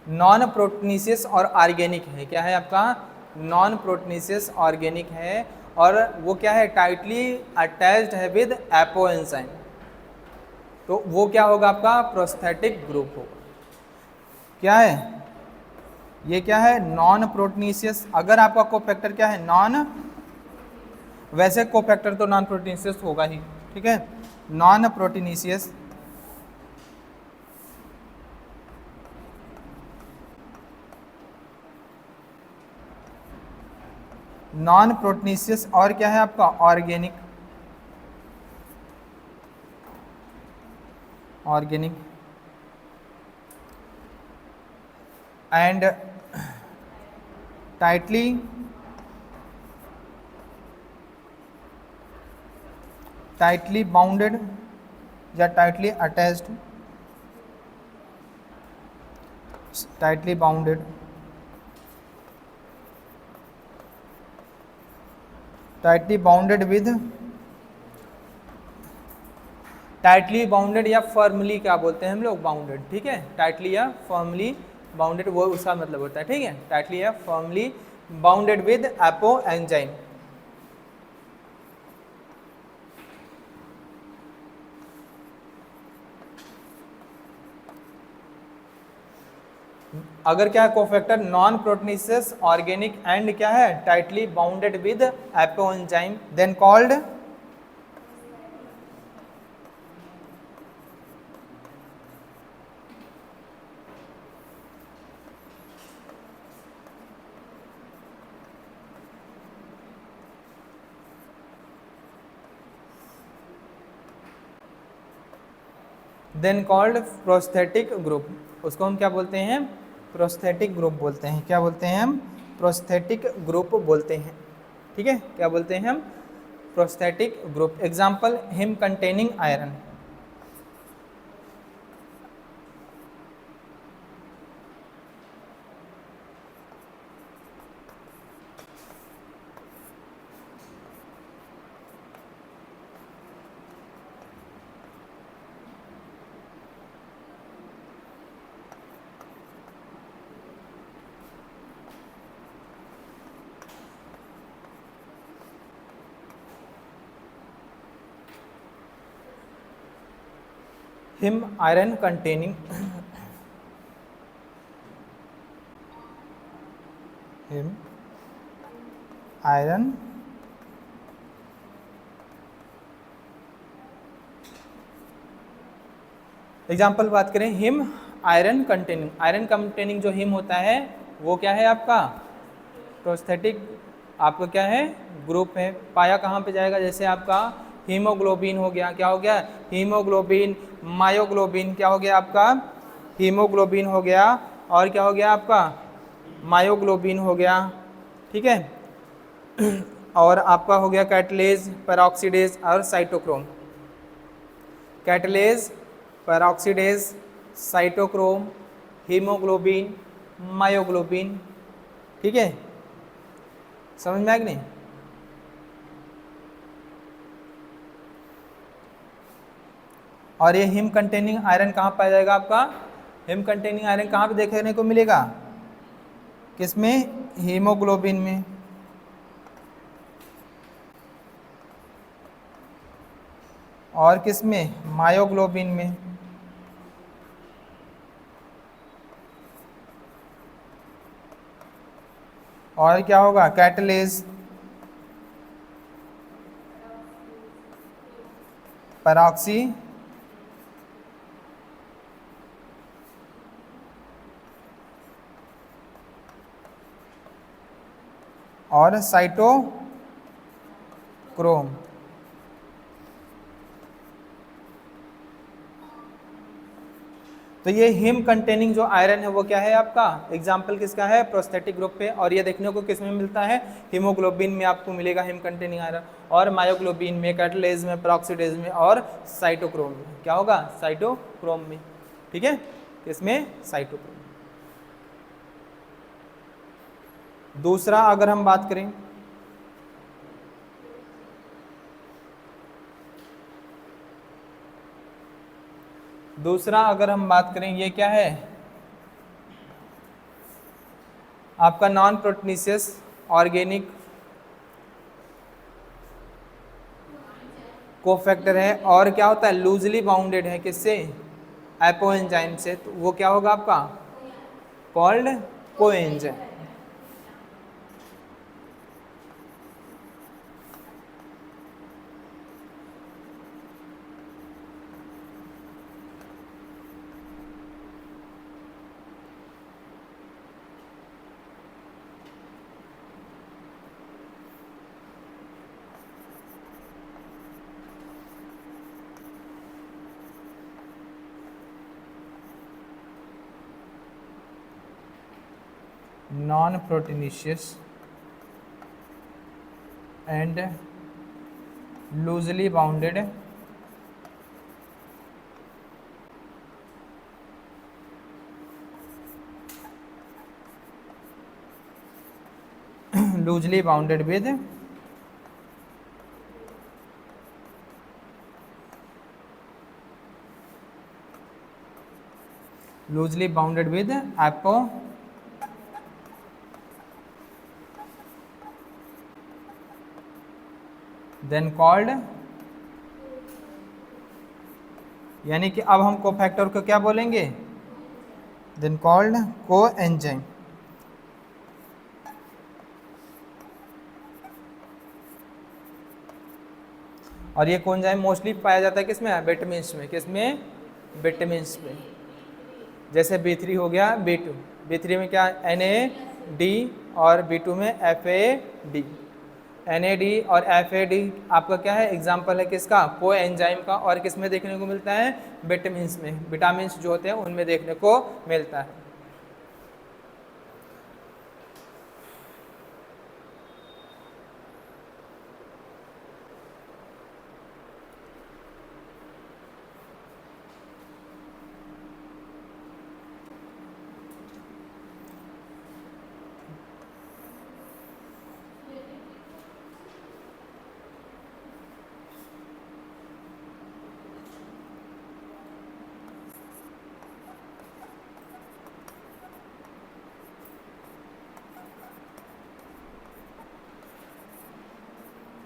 नॉन प्रोटीनेसियस और ऑर्गेनिक है। क्या है आपका? नॉन प्रोटीनेसियस ऑर्गेनिक है और वो क्या है? टाइटली अटैच्ड है विद एपोएंजाइम, तो वो क्या होगा? आपका प्रोस्थेटिक ग्रुप होगा। क्या है ये? क्या है? Non proteinaceous. अगर आपका कोफैक्टर क्या है? नॉन, वैसे कोफैक्टर तो नॉन प्रोटीनेसियस होगा ही, ठीक है, नॉन प्रोटीनेसियस नॉन प्रोटीनेसियस और क्या है आपका? Organic. Organic and tightly bounded या tightly attached, tightly bounded with, tightly bounded या फर्मली क्या बोलते हैं हम लोग? बाउंडेड, ठीक है, टाइटली या फर्मली बाउंडेड वो उसका मतलब होता है, ठीक है, टाइटली या फर्मली बाउंडेड विद एपोएंजाइम। अगर क्या है? Cofactor non proteinaceous organic and क्या है? Tightly bounded with apoenzyme, then called prosthetic group. उसको हम क्या बोलते हैं? प्रोस्थेटिक ग्रुप बोलते हैं। क्या बोलते हैं हम? प्रोस्थेटिक ग्रुप बोलते हैं, ठीक है। क्या बोलते हैं हम? Prosthetic group. Example, him containing iron. Him iron containing him iron example बात करें, him iron containing. Iron containing जो हिम होता है वो क्या है आपका? प्रोस्थेटिक आपका क्या है? ग्रुप है। पाया कहाँ पे जाएगा? जैसे आपका हीमोग्लोबिन हो गया। क्या हो गया? हीमोग्लोबिन। मायोग्लोबिन क्या हो गया आपका? हीमोग्लोबिन हो गया। और क्या हो गया आपका? मायोग्लोबिन हो गया, ठीक है। और आपका हो गया कैटलेज, पेरोक्सीडेज और cytochrome. Catalase, peroxidase, cytochrome, haemoglobin, myoglobin, ठीक है। समझ में आ गया नहीं? और ये हिम कंटेनिंग आयरन कहाँ पाया जाएगा आपका? हिम कंटेनिंग आयरन कहाँ पे देखने को मिलेगा? किसमें? हीमोग्लोबिन में। और किसमें? मायोग्लोबिन में। और क्या होगा? कैटलेज, पेरोक्सी और साइटोक्रोम। तो ये हिम कंटेनिंग जो आयरन है वो क्या है आपका, एग्जाम्पल किसका है, प्रोस्थेटिक ग्रुप पे। और ये देखने को किस में मिलता है, हीमोग्लोबिन में आपको मिलेगा हिम कंटेनिंग आयरन, और मायोग्लोबिन में, कैटलेज में, पेरोक्सीडेज में, और साइटोक्रोम में। क्या होगा, साइटोक्रोम में। ठीक है, किसमें, साइटोक्रोम। दूसरा अगर हम बात करें, ये क्या है आपका, नॉन प्रोटीनेशियस ऑर्गेनिक कोफैक्टर है, और क्या होता है, लूजली बाउंडेड है किससे, एपोएंजाइम से। तो वो क्या होगा आपका, called coenzyme. Non proteinaceous and loosely bounded loosely bounded with apo then called, यानी कि अब हम कोफैक्टर को क्या बोलेंगे, देन कॉल्ड कोएंजाइम। और ये कोएंजाइम मोस्टली पाया जाता है किसमें, विटामिन्स में। किसमें, विटामिन्स में। जैसे B3 हो गया, B2, B3 में क्या, NAD, और B2 में FAD। NAD और FAD आपका क्या है, एग्जाम्पल है किसका, कोएंजाइम का। और किस में देखने को मिलता है, विटामिन्स में। विटामिन्स जो होते हैं उनमें देखने को मिलता है।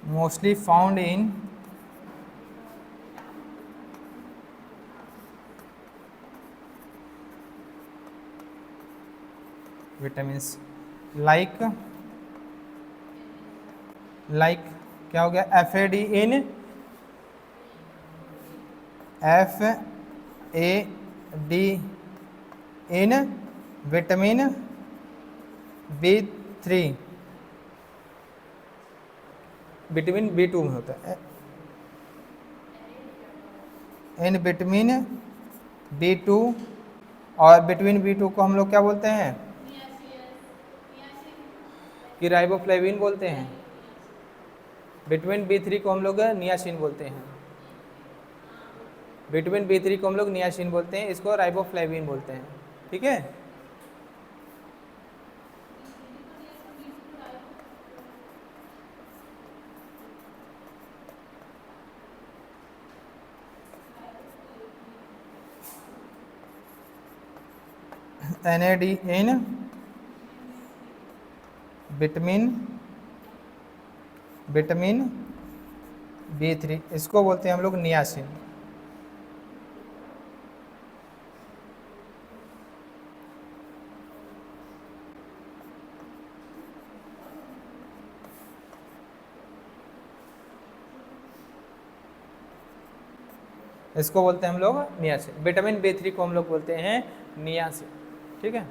Mostly found in vitamins like क्या हो गया, FAD in vitamin B3, vitamin B2 में होता है, इन विटामिन B2। और विटामिन B2 को हम लोग क्या बोलते हैं, कि राइबोफ्लेविन बोलते हैं। विटामिन B3 को हम लोग नियासिन बोलते हैं। विटामिन B3 को हम लोग नियासिन बोलते हैं, इसको राइबोफ्लेविन बोलते हैं। ठीक है, NAD इन विटामिन B3, इसको बोलते हैं हम लोग नियासिन। इसको बोलते हैं हम लोग नियासिन। विटामिन B3 को हम लोग बोलते हैं नियासिन। ठीक है,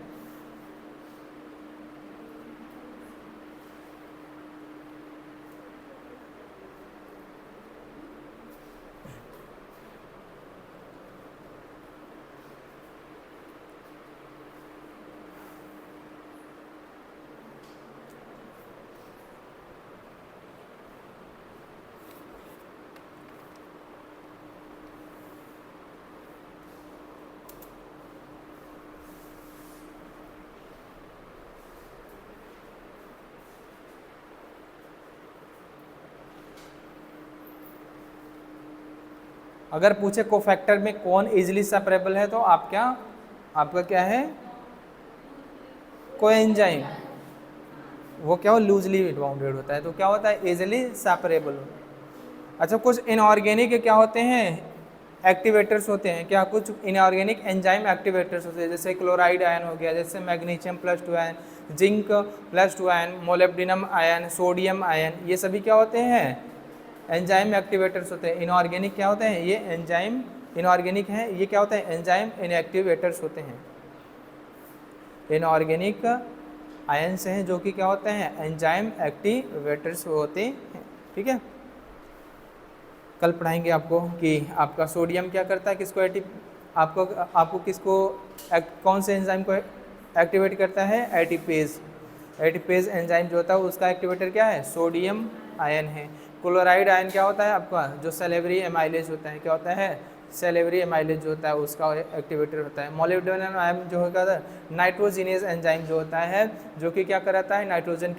अगर पूछे कोफैक्टर में कौन इजिली सेपरेबल है तो आपका क्या है, कोएंजाइम। वो क्या हो, लूजली बाउंडेड होता है, तो क्या होता है, इजिली सेपरेबल। अच्छा, कुछ इनऑर्गेनिक क्या होते हैं, एक्टिवेटर्स होते हैं। क्या, कुछ इनऑर्गेनिक एंजाइम एक्टिवेटर्स होते हैं, जैसे क्लोराइड आयन हो गया, जैसे magnesium +2 ion, zinc +2 ion, molybdenum ion, sodium ion, ये सभी क्या होते हैं, एंजाइम एक्टिवेटर्स होते हैं। इनऑर्गेनिक क्या होते हैं, ये एंजाइम इनऑर्गेनिक हैं, ये क्या होते हैं, एंजाइम इनएक्टिवेटर्स होते हैं। इनऑर्गेनिक आयन्स हैं जो कि क्या होते हैं, एंजाइम एक्टिवेटर्स होते हैं। ठीक है, कल पढ़ाएंगे आपको कि आपका सोडियम क्या करता है, किसको आपको किसको कौन से एंजाइम को एक्टिवेट करता है, एटीपेज। एटीपेज एंजाइम जो होता है उसका एक्टिवेटर क्या है, सोडियम आयन है। क्लोराइड आयन क्या होता है आपका, जो सेलेवरी एमाइलेज होता है, क्या होता है, सेलेवरी एमाइलेज जो होता है उसका एक्टिवेटर होता है। मोलिब्डेनम आयन जो होता है नाइट्रोजिनेज एंजाइम जो होता है, जो कि क्या कराता है, नाइट्रोजन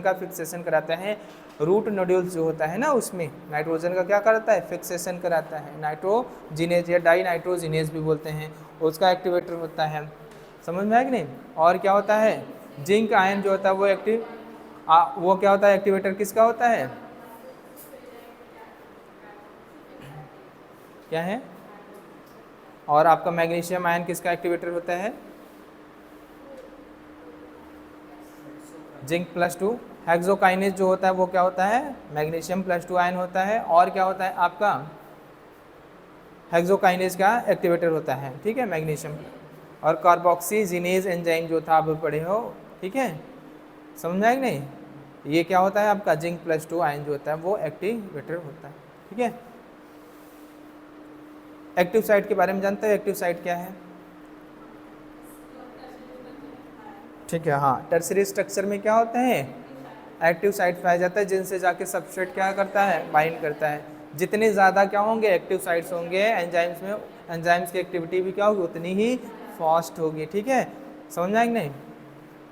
का फिक्सेशन कराता है। रूट नोड्यूल्स जो होता है ना, उसमें नाइट्रोजन का क्या कराता है, फिक्सेशन कराता है। नाइट्रोजिनेज या डाई नाइट्रोजिनेज भी बोलते हैं, उसका एक्टिवेटर होता है। समझ में आया कि नहीं। और क्या होता है, जिंक आयन जो होता है वो क्या होता है, एक्टिवेटर किसका होता है, क्या है। और आपका मैग्नीशियम आयन किसका एक्टिवेटर होता है, जिंक +2। हेक्सोकाइनेज जो होता है वो क्या होता है, मैग्नीशियम +2 आयन होता है। और क्या होता है आपका, हेक्सोकाइनेज का एक्टिवेटर होता है, ठीक है, मैग्नीशियम। और कार्बोक्सीजिनेज एंजाइम जो था आप पढ़े हो, ठीक है, समझ आए कि नहीं। ये क्या होता है आपका, जिंक +2 आयन जो होता है वो एक्टिवेटर होता है। ठीक है, एक्टिव साइट के बारे में जानते हो, एक्टिव साइट क्या है, ठीक है, हाँ। टर्सरी स्ट्रक्चर में क्या होते हैं, एक्टिव साइट पाया जाता है, जिनसे जाके सबस्ट्रेट क्या करता है, बाइंड करता है। जितने ज़्यादा क्या होंगे, एक्टिव साइट्स होंगे एंजाइम्स में, एंजाइम्स की एक्टिविटी भी क्या होगी, उतनी ही फास्ट होगी। ठीक है, समझ आएंगे नहीं।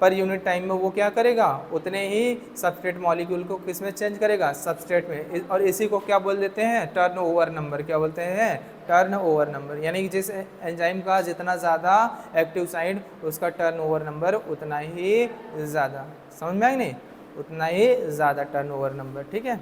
पर यूनिट टाइम में वो क्या करेगा, उतने ही सबस्ट्रेट मॉलिक्यूल को किस में चेंज करेगा, सबस्ट्रेट में। और इसी को क्या बोल देते हैं, टर्नओवर नंबर। क्या बोलते हैं, टर्नओवर नंबर। यानी कि जिस एंजाइम का जितना ज़्यादा एक्टिव साइट, उसका टर्नओवर नंबर उतना ही ज़्यादा। समझ में आए नहीं, उतना ही ज़्यादा टर्नओवर नंबर। ठीक है,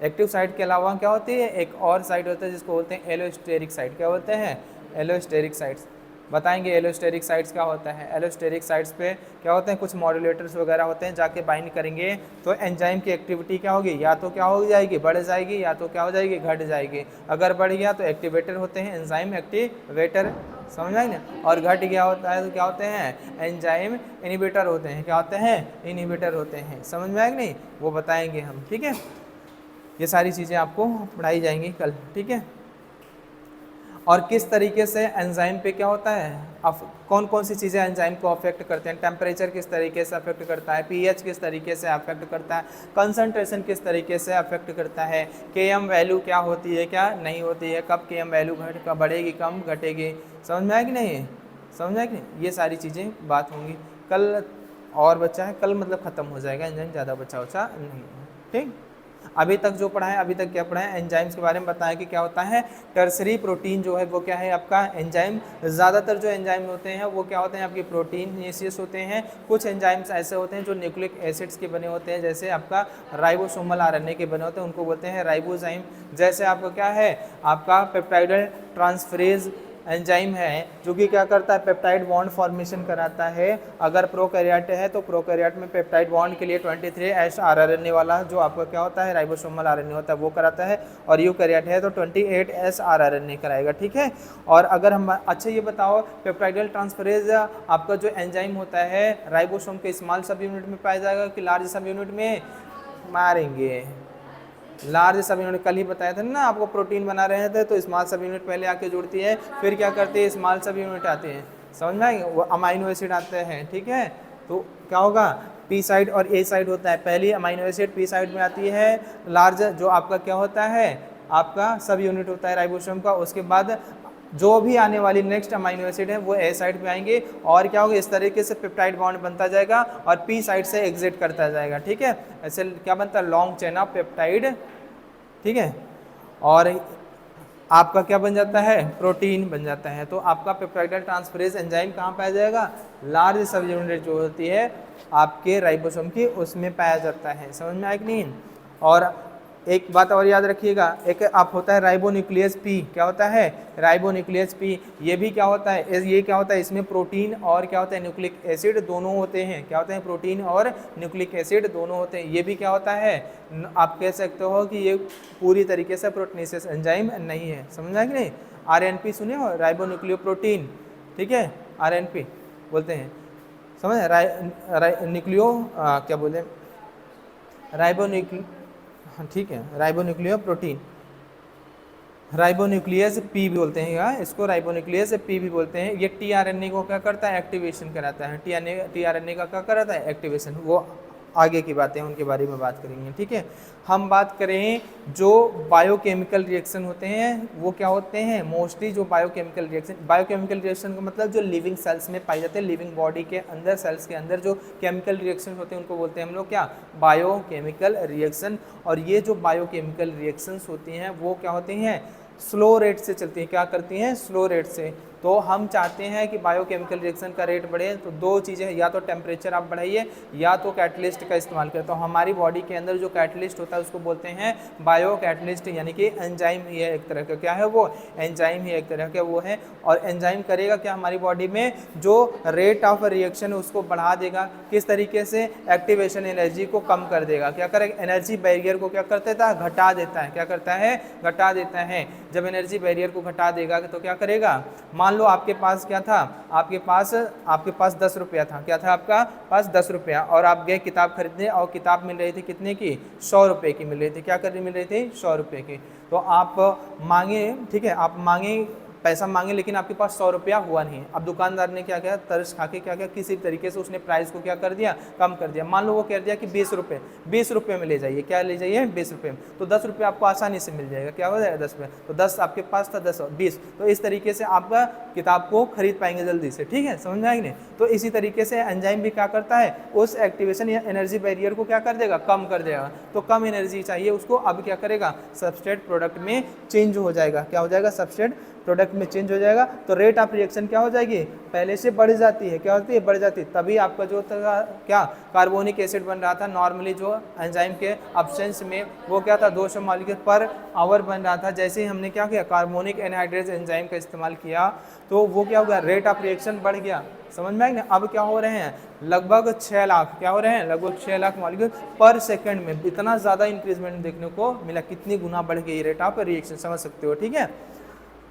एक्टिव साइट के अलावा क्या होती है, एक और साइट होता है जिसको बोलते हैं एलोस्टेरिक साइट। क्या बोलते हैं, एलोस्टेरिक साइट्स। बताएंगे एलोस्टेरिक साइट्स क्या होता है। एलोस्टेरिक साइट्स पे क्या होते हैं, कुछ मॉड्यूलेटर्स वगैरह होते हैं, जाके बाइंड करेंगे तो एंजाइम की एक्टिविटी क्या होगी, या तो क्या हो जाएगी, बढ़ जाएगी, या तो क्या हो जाएगी, घट जाएगी। अगर बढ़ गया तो एक्टिवेटर होते हैं, एंजाइम एक्टिवेटर, समझ आए ना। और घट गया होता है तो क्या होते हैं, एंजाइम इनहिबिटर होते हैं। क्या होते हैं, इनहिबिटर होते हैं। समझ में आएगा नहीं, वो बताएंगे हम। ठीक है, ये सारी चीज़ें आपको पढ़ाई जाएंगी कल। ठीक है, और किस तरीके से एंजाइम पे क्या होता है, कौन कौन सी चीज़ें एंजाइम को अफेक्ट करते हैं। टेम्परेचर किस तरीके से अफेक्ट करता है, पीएच किस तरीके से अफेक्ट करता है, कंसंट्रेशन किस तरीके से अफेक्ट करता है, केएम वैल्यू क्या होती है, क्या नहीं होती है, कब केएम वैल्यू बढ़ेगी, कम घटेगी। समझ में आया कि नहीं, समझ में आया कि नहीं, ये सारी चीज़ें बात होंगी कल। और बच्चा है कल, मतलब ख़त्म हो जाएगा एंजाइम, ज़्यादा बच्चा उच्चा नहीं है। ठीक, अभी तक जो पढ़ा है, अभी तक क्या पढ़ा है, एंजाइम्स के बारे में बताया कि क्या होता है। टर्सरी प्रोटीन जो है वो क्या है आपका, एंजाइम। ज़्यादातर जो एंजाइम होते हैं वो क्या होते हैं, आपके प्रोटीनेशियस होते हैं। कुछ एंजाइम्स ऐसे होते हैं जो न्यूक्लिक एसिड्स के बने होते हैं, जैसे आपका राइबोसोमल आरएनए के बने होते हैं, उनको बोलते हैं राइबोजाइम। जैसे आपका क्या है, आपका पेप्टाइडल ट्रांसफरेज एंजाइम है, जो कि क्या करता है, पेप्टाइड बॉन्ड फॉर्मेशन कराता है। अगर प्रोकैरियोट है तो प्रोकैरियोट में पेप्टाइड बॉन्ड के लिए 23S आरएनए वाला जो आपका क्या होता है, राइबोसोमल आरएनए होता है, वो कराता है। और यूकैरियोट है तो 28S आरएनए कराएगा। ठीक है, और अगर हम अच्छा ये बताओ, पेप्टाइडल ट्रांसफरेज आपका जो एंजाइम होता है, राइबोसोम के स्मॉल सब यूनिट में पाया जाएगा कि लार्ज सब यूनिट में, मारेंगे लार्ज सब यूनिट। कल ही बताया था ना आपको, प्रोटीन बना रहे थे तो स्मॉल सब यूनिट पहले आके जुड़ती है, फिर क्या करती है, स्मॉल सब यूनिट आते हैं। समझ में आएंगे, वो अमाइनो एसिड आते हैं। ठीक है, तो क्या होगा, पी साइड और ए साइड होता है। पहली अमाइनो एसिड पी साइड में आती है, लार्ज जो आपका क्या होता है, आपका सब यूनिट होता है राइबोसोम का। उसके बाद जो भी आने वाली नेक्स्ट अमाइनो एसिड है वो ए साइड पे आएंगे, और क्या होगा, इस तरीके से पेप्टाइड बॉन्ड बनता जाएगा और पी साइड से एग्जिट करता जाएगा। ठीक है, ऐसे क्या बनता है, लॉन्ग चेन ऑफ पेप्टाइड। ठीक है, और आपका क्या बन जाता है, प्रोटीन बन जाता है। तो आपका पेप्टाइडल ट्रांसफरेज एंजाइम कहाँ पाया जाएगा, लार्ज सब यूनिट जो होती है आपके राइबोसोम की, उसमें पाया जाता है। समझ में आया कि नहीं। और एक बात और याद रखिएगा, एक आप होता है राइबोन्यूक्लियस पी, क्या होता है, राइबोन्यूक्लियस पी, ये भी क्या होता है, ये क्या होता है, इसमें प्रोटीन और क्या होता है, न्यूक्लिक एसिड दोनों होते हैं। क्या होते हैं, प्रोटीन और न्यूक्लिक एसिड दोनों होते हैं। ये भी क्या होता है, आप कह सकते हो कि ये पूरी तरीके से प्रोटीनेसिस एंजाइम नहीं है। समझ में आया कि नहीं। आरएनपी सुने हो, राइबोन्यूक्लियोप्रोटीन, ठीक है, आरएनपी बोलते हैं, समझ, न्यूक्लियो क्या बोलते हैं, राइबोन्यूक्लियो, हाँ ठीक है, राइबोन्यूक्लियो प्रोटीन, राइबोन्यूक्लियस पी भी बोलते हैं, इसको राइबोन्यूक्लियस पी भी बोलते हैं। ये टीआरएनए को क्या करता है, एक्टिवेशन कराता है। टीआरएनए का क्या कराता है, एक्टिवेशन। वो आगे की बातें हैं, उनके बारे में बात करेंगे, ठीक है। हम बात करें जो बायोकेमिकल रिएक्शन होते हैं वो क्या होते हैं, मोस्टली जो बायोकेमिकल रिएक्शन का मतलब जो लिविंग सेल्स में पाए जाते हैं, लिविंग बॉडी के अंदर, सेल्स के अंदर जो केमिकल रिएक्शन होते हैं उनको बोलते हैं हम लोग क्या, बायोकेमिकल रिएक्शन। और ये जो बायोकेमिकल रिएक्शंस होती हैं वो क्या होती हैं, स्लो रेट से चलती हैं। क्या करती हैं, स्लो रेट से। तो हम चाहते हैं कि बायोकेमिकल रिएक्शन का रेट बढ़े, तो दो चीज़ें, या तो टेम्परेचर आप बढ़ाइए या तो कैटलिस्ट का इस्तेमाल करें। तो हमारी बॉडी के अंदर जो कैटलिस्ट होता है उसको बोलते हैं बायो कैटलिस्ट, यानी कि एंजाइम ही है एक तरह का, क्या है वो, एंजाइम ही एक तरह का वो है। और एंजाइम करेगा क्या, हमारी बॉडी में जो रेट ऑफ रिएक्शन है उसको बढ़ा देगा। किस तरीके से, एक्टिवेशन एनर्जी को कम कर देगा। क्या करेगा, एनर्जी बैरियर को क्या कर देता है, घटा देता है। क्या करता है, घटा देता है। जब एनर्जी बैरियर को घटा देगा तो क्या करेगा, मान लो आपके पास क्या था, आपके पास 10 रुपया था, क्या था आपका पास 10 रुपया, और आप गए किताब खरीदने, और किताब मिल रही थी कितने की, 100 रुपये की मिल रही थी। क्या कर मिल रही थी, 100 रुपये की। तो आप मांगे, ठीक है, आप मांगे, पैसा मांगे, लेकिन आपके पास 100 रुपया हुआ नहीं। अब दुकानदार ने क्या किया, तरस खा के क्या किया, किसी तरीके से उसने प्राइस को क्या कर दिया, कम कर दिया। मान लो वो कह दिया कि 20 रुपये में ले जाइए, क्या ले जाइए, 20 रुपये में। तो 10 रुपये आपको आसानी से मिल जाएगा। क्या हो जाएगा, 10 रुपये। तो 10 आपके पास था, 10 20, तो इस तरीके से आपका किताब को खरीद पाएंगे जल्दी से, ठीक है, समझ में आएंगे। तो इसी तरीके से एंजाइम भी क्या करता है, उस एक्टिवेशन या एनर्जी बैरियर को क्या कर देगा, कम कर देगा। तो कम एनर्जी चाहिए उसको, अब क्या करेगा, सबस्ट्रेट प्रोडक्ट में चेंज हो जाएगा। क्या हो जाएगा, सबस्ट्रेट प्रोडक्ट में चेंज हो जाएगा। तो रेट ऑफ रिएक्शन क्या हो जाएगी, पहले से बढ़ जाती है। क्या होती है, बढ़ जाती है। तभी आपका जो क्या कार्बोनिक एसिड बन रहा था, नॉर्मली जो एंजाइम के एब्सेंस में वो क्या था, 200 मॉलिक्यूल पर आवर बन रहा था। जैसे ही हमने क्या किया, कार्बोनिक एनहाइड्रेज एंजाइम का इस्तेमाल किया तो वो क्या हो गया, रेट ऑफ रिएक्शन बढ़ गया। समझ में आएगा। अब क्या हो रहे हैं, लगभग 6 लाख, क्या हो रहे हैं, लगभग 6 लाख मॉलिक्यूल पर सेकंड में। इतना ज़्यादा इंक्रीजमेंट देखने को मिला, कितनी गुना बढ़ गई रेट ऑफ रिएक्शन, समझ सकते हो, ठीक है।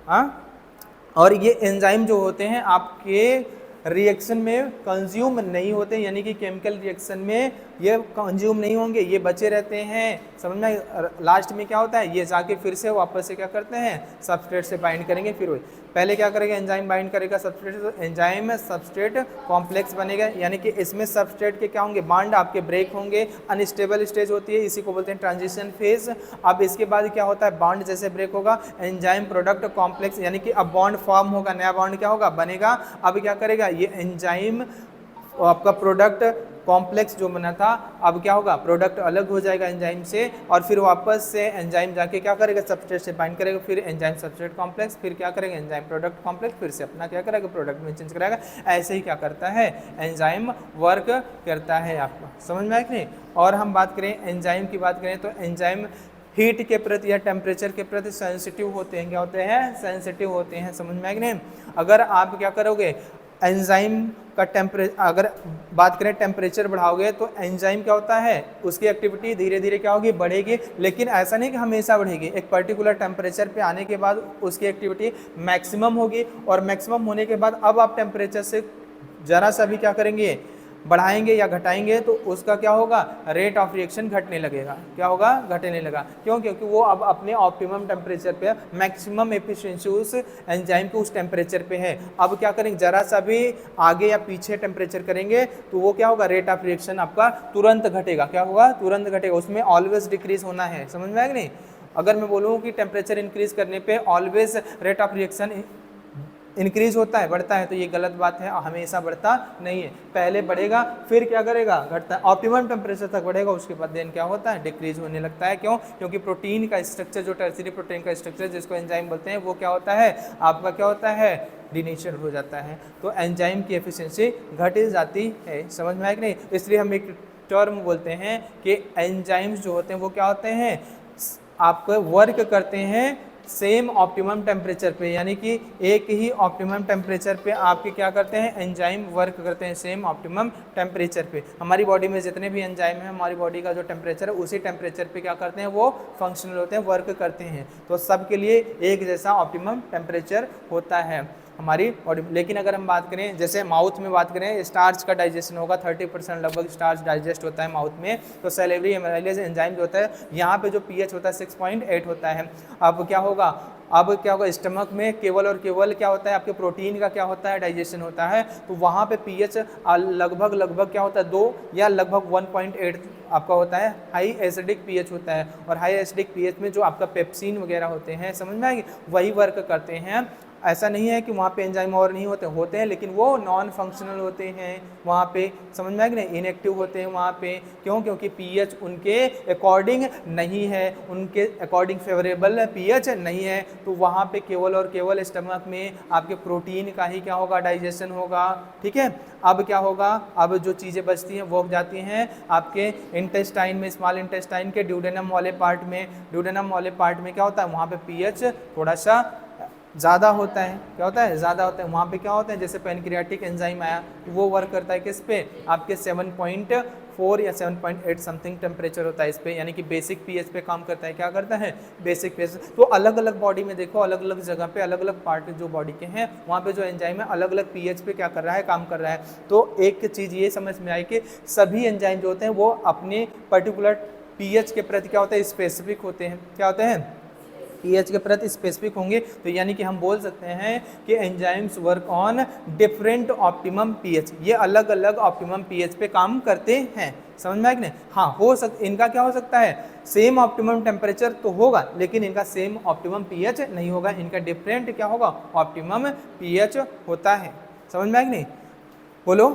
हाँ, और ये एंजाइम जो होते हैं आपके रिएक्शन में कंज्यूम नहीं होते, यानी कि केमिकल रिएक्शन में ये कंज्यूम नहीं होंगे, ये बचे रहते हैं। समझ में, लास्ट में क्या होता है, ये जाके फिर से वापस से क्या करते हैं, सबस्ट्रेट से बाइंड करेंगे। फिर वही पहले क्या करेगा, एंजाइम बाइंड करेगा सबस्ट्रेट, तो एंजाइम में सबस्ट्रेट कॉम्प्लेक्स बनेगा, यानी कि इसमें सबस्ट्रेट के क्या होंगे, बॉन्ड आपके ब्रेक होंगे। अनस्टेबल स्टेज होती है, इसी को बोलते हैं ट्रांजिशन फेज। अब इसके बाद क्या होता है, बॉन्ड जैसे ब्रेक होगा, एंजाइम प्रोडक्ट कॉम्प्लेक्स, यानी कि अब बॉन्ड फॉर्म होगा, नया बॉन्ड क्या होगा, बनेगा। अब क्या करेगा, ये एंजाइम आपका प्रोडक्ट कॉम्प्लेक्स जो बना था, अब क्या होगा, प्रोडक्ट अलग हो जाएगा एंजाइम से, और फिर वापस से एंजाइम जाके क्या करेगा, सबस्ट्रेट से बाइंड करेगा, फिर एंजाइम सबस्ट्रेट कॉम्प्लेक्स, फिर क्या करेगा, एंजाइम प्रोडक्ट कॉम्प्लेक्स, फिर से अपना क्या करेगा, प्रोडक्ट में चेंज करेगा। ऐसे ही क्या करता है, एंजाइम वर्क करता है। आपको समझ में आया कि नहीं। और हम बात करें एंजाइम की, बात करें तो एंजाइम हीट के प्रति या टेम्परेचर के प्रति सेंसिटिव होते हैं। क्या होते हैं, सेंसिटिव होते हैं। समझ में आया कि नहीं। अगर आप क्या करोगे, एंजाइम का अगर बात करें टेम्परेचर बढ़ाओगे तो एंजाइम क्या होता है, उसकी एक्टिविटी धीरे धीरे क्या होगी, बढ़ेगी। लेकिन ऐसा नहीं कि हमेशा बढ़ेगी, एक पर्टिकुलर टेम्परेचर पे आने के बाद उसकी एक्टिविटी मैक्सिमम होगी, और मैक्सिमम होने के बाद अब आप टेम्परेचर से ज़रा सा भी क्या करेंगे, बढ़ाएंगे या घटाएंगे, तो उसका क्या होगा, रेट ऑफ रिएक्शन घटने लगेगा। क्या होगा, घटने लगा। क्यों, क्योंकि वो अब अपने ऑप्टिमम टेम्परेचर पे, मैक्सिमम एफिशिएंसी उस एंजाइम के उस टेम्परेचर पे है। अब क्या करेंगे, जरा सा भी आगे या पीछे टेम्परेचर करेंगे तो वो क्या होगा, रेट ऑफ रिएक्शन आपका तुरंत घटेगा। क्या होगा, तुरंत घटेगा। उसमें ऑलवेज डिक्रीज होना है। समझ में आएगा नहीं। अगर मैं बोलूँ कि टेम्परेचर इंक्रीज करने पर always rate of reaction increase होता है, बढ़ता है, तो ये गलत बात है, हमेशा बढ़ता नहीं है, पहले बढ़ेगा फिर क्या करेगा, घटता है, ऑप्टिमम टेम्परेचर तक बढ़ेगा, उसके बाद देन क्या होता है, डिक्रीज होने लगता है। क्यों? क्योंकि प्रोटीन का स्ट्रक्चर, जो टर्सरी प्रोटीन का स्ट्रक्चर जिसको एंजाइम बोलते हैं, वो क्या होता है, आपका क्या होता है, डिनेचर हो जाता है, तो एंजाइम की एफिशिएंसी घट जाती है। समझ में आया कि नहीं? इसलिए हम एक टर्म बोलते हैं कि एंजाइम्स जो होते हैं वो क्या होते हैं, आपको वर्क करते हैं सेम ऑप्टिमम टेम्परेचर पे, यानी कि एक ही ऑप्टिमम टेम्परेचर पे आपके क्या करते हैं, एंजाइम वर्क करते हैं सेम ऑप्टिमम टेम्परेचर पे। हमारी बॉडी में जितने भी एंजाइम हैं, हमारी बॉडी का जो टेम्परेचर है उसी टेम्परेचर पे क्या करते हैं, वो फंक्शनल होते हैं, वर्क करते हैं, तो सबके लिए एक जैसा ऑप्टिमम टेम्परेचर होता है हमारी बॉडी। लेकिन अगर हम बात करें, जैसे माउथ में बात करें, स्टार्च का डाइजेशन होगा, 30% लगभग स्टार्च डाइजेस्ट होता है माउथ में, तो सैलिवरी एमाइलेज एंजाइम जो होता है, यहाँ पे जो पीएच होता है 6.8 होता है। अब क्या होगा, स्टमक में केवल और केवल क्या होता है, आपके प्रोटीन का क्या होता है, डाइजेशन होता है, तो वहाँ पे पीएच लगभग क्या होता है, 2 या लगभग 1.8 आपका होता है, हाई एसिडिक पीएच होता है। और हाई एसिडिक पीएच में जो आपका पेप्सिन वगैरह होते हैं, समझ में आएगी, वही वर्क करते हैं। ऐसा नहीं है कि वहाँ पे एंजाइम और नहीं होते हैं, लेकिन वो नॉन फंक्शनल होते हैं वहाँ पे, समझ में आ गया, इनएक्टिव होते हैं वहाँ पे। क्यों? क्योंकि पीएच उनके अकॉर्डिंग नहीं है, उनके अकॉर्डिंग फेवरेबल पीएच नहीं है, तो वहाँ पे केवल और केवल स्टमक में आपके प्रोटीन का ही क्या होगा, डाइजेशन होगा। ठीक है, अब क्या होगा, अब जो चीज़ें बचती हैं वो जाती हैं आपके इंटेस्टाइन में, स्मॉल इंटेस्टाइन के ड्यूडेनम वाले पार्ट में। ड्यूडेनम वाले पार्ट में क्या होता है, वहाँ पे पीएच थोड़ा सा ज़्यादा होता है, क्या होता है, ज़्यादा होता है। वहाँ पे क्या होता है, जैसे पैनक्रियाटिक एंजाइम आया, वो वर्क करता है किस पे, आपके 7.4 या 7.8 समथिंग टेम्परेचर होता है इस पे, यानी कि बेसिक पीएच पे काम करता है। क्या करता है, बेसिक पीएच। तो अलग अलग बॉडी में देखो, अलग अलग जगह पे अलग अलग पार्ट जो बॉडी के हैं, वहाँ पे जो एंजाइम है अलग अलग पीएच पे क्या कर रहा है, काम कर रहा है। तो एक चीज़ ये समझ में आई कि सभी एंजाइम जो होते हैं वो अपने पर्टिकुलर पीएच के प्रति क्या होता है, स्पेसिफिक होते हैं। क्या होते हैं, पीएच के प्रति स्पेसिफिक होंगे। तो यानी कि हम बोल सकते हैं कि enzymes work on different optimum pH, ये अलग अलग ऑप्टिमम पीएच पे काम करते हैं। समझ में आया कि नहीं? हाँ, इनका क्या हो सकता है, सेम ऑप्टिमम टेम्परेचर तो होगा, लेकिन इनका सेम ऑप्टिमम पीएच नहीं होगा, इनका डिफरेंट क्या होगा, ऑप्टिमम पीएच होता है। समझ में आया कि नहीं? बोलो।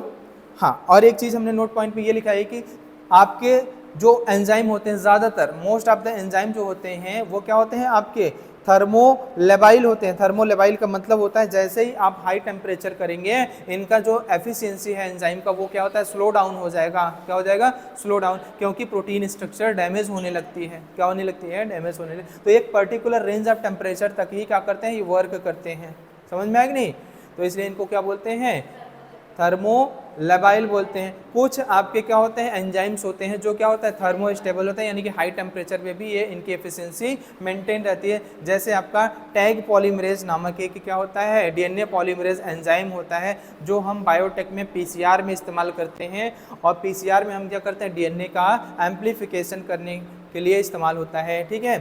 हाँ, और एक चीज़ हमने नोट पॉइंट पे ये लिखा है कि आपके जो एंजाइम होते हैं, ज़्यादातर मोस्ट ऑफ द एंजाइम जो होते हैं वो क्या होते हैं, आपके थर्मोलेबाइल होते हैं। थर्मोलेबाइल का मतलब होता है जैसे ही आप हाई टेम्परेचर करेंगे, इनका जो एफिशिएंसी है एंजाइम का वो क्या होता है, स्लो डाउन हो जाएगा। क्या हो जाएगा, स्लो डाउन, क्योंकि प्रोटीन स्ट्रक्चर डैमेज होने लगती है। क्या होने लगती है, डैमेज होने लगती है। तो एक पर्टिकुलर रेंज ऑफ टेम्परेचर तक ही क्या करते हैं, ये वर्क करते हैं। समझ में आया कि नहीं? तो इसलिए इनको क्या बोलते हैं, थर्मोलेबाइल बोलते हैं। कुछ आपके क्या होते हैं, एंजाइम्स होते हैं जो क्या होता है, थर्मोस्टेबल होता है, यानी कि हाई टेम्परेचर पे भी ये इनकी एफिशिएंसी मेंटेन रहती है। जैसे आपका टैग पॉलीमरेज नामक एक क्या होता है, डीएनए पॉलीमरेज एंजाइम होता है, जो हम बायोटेक में पीसीआर में इस्तेमाल करते हैं। और पीसीआर में हम क्या करते हैं, डीएनए का एम्प्लीफिकेशन करने के लिए इस्तेमाल होता है। ठीक है,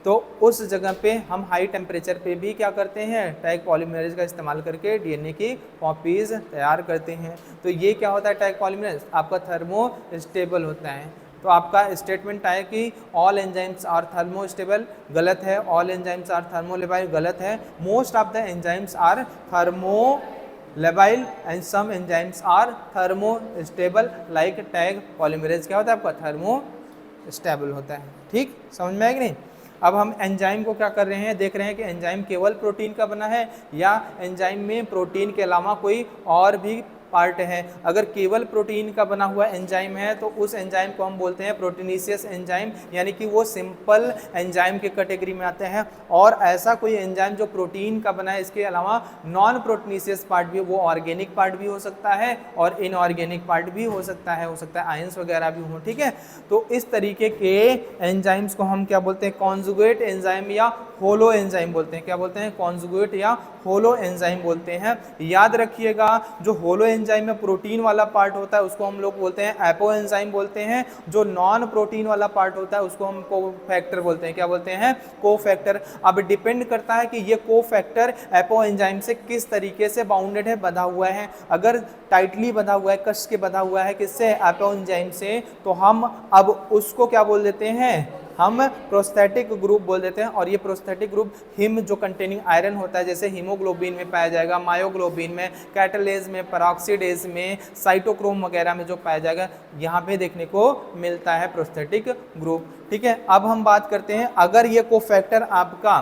तो उस जगह पे हम हाई टेम्परेचर पे भी क्या करते हैं, टैग पॉलीमरेज का इस्तेमाल करके डीएनए की कॉपीज़ तैयार करते हैं। तो ये क्या होता है, टैग पॉलीमरेज आपका थर्मोस्टेबल होता है। तो आपका स्टेटमेंट आए कि ऑल एंजाइम्स आर थर्मोस्टेबल, गलत है। ऑल एंजाइम्स आर थर्मोलेबाइल, गलत है। Most of the enzymes are thermolabile and some enzymes are thermostable like Taq polymerase क्या होता है, आपका थर्मोस्टेबल होता है। ठीक, समझ में आया कि नहीं? अब हम एंजाइम को क्या कर रहे हैं, देख रहे हैं कि एंजाइम केवल प्रोटीन का बना है या एंजाइम में प्रोटीन के अलावा कोई और भी पार्ट है। अगर केवल प्रोटीन का बना हुआ एंजाइम है तो उस एंजाइम को हम बोलते हैं प्रोटीनेशियस एंजाइम, यानी कि वो सिंपल एंजाइम के कैटेगरी में आते हैं। और ऐसा कोई एंजाइम जो प्रोटीन का बना है, इसके अलावा नॉन प्रोटीनेशियस पार्ट भी, वो ऑर्गेनिक पार्ट भी हो सकता है और इनऑर्गेनिक पार्ट भी हो सकता है आयंस वगैरह भी हो। ठीक है, तो इस तरीके के एंजाइम्स को हम क्या बोलते हैं, कॉन्जुगेट एंजाइम या होलो एंजाइम बोलते हैं। क्या बोलते हैं, कॉन्जुगेट या होलो एंजाइम बोलते हैं। याद रखिएगा, जो होलो एंजाइम में प्रोटीन वाला पार्ट होता है उसको हम लोग बोलते हैं एपो एंजाइम बोलते हैं। जो नॉन प्रोटीन वाला पार्ट होता है उसको हम कोफैक्टर बोलते हैं। क्या बोलते हैं, कोफैक्टर। अब डिपेंड करता है कि ये कोफैक्टर एपो एंजाइम से किस तरीके से बाउंडेड है, बंधा हुआ है। अगर टाइटली बंधा हुआ है, कस के बंधा हुआ है किससे, एपो एंजाइम से, तो हम अब उसको क्या बोल देते हैं, हम प्रोस्थेटिक ग्रुप बोल देते हैं। और ये प्रोस्थेटिक ग्रुप हिम जो कंटेनिंग आयरन होता है, जैसे हीमोग्लोबिन में पाया जाएगा, मायोग्लोबिन में, कैटलेज में, पेरोक्सिडेज में, साइटोक्रोम वगैरह में जो पाया जाएगा, यहाँ पे देखने को मिलता है प्रोस्थेटिक ग्रुप। ठीक है, अब हम बात करते हैं अगर ये कोफैक्टर आपका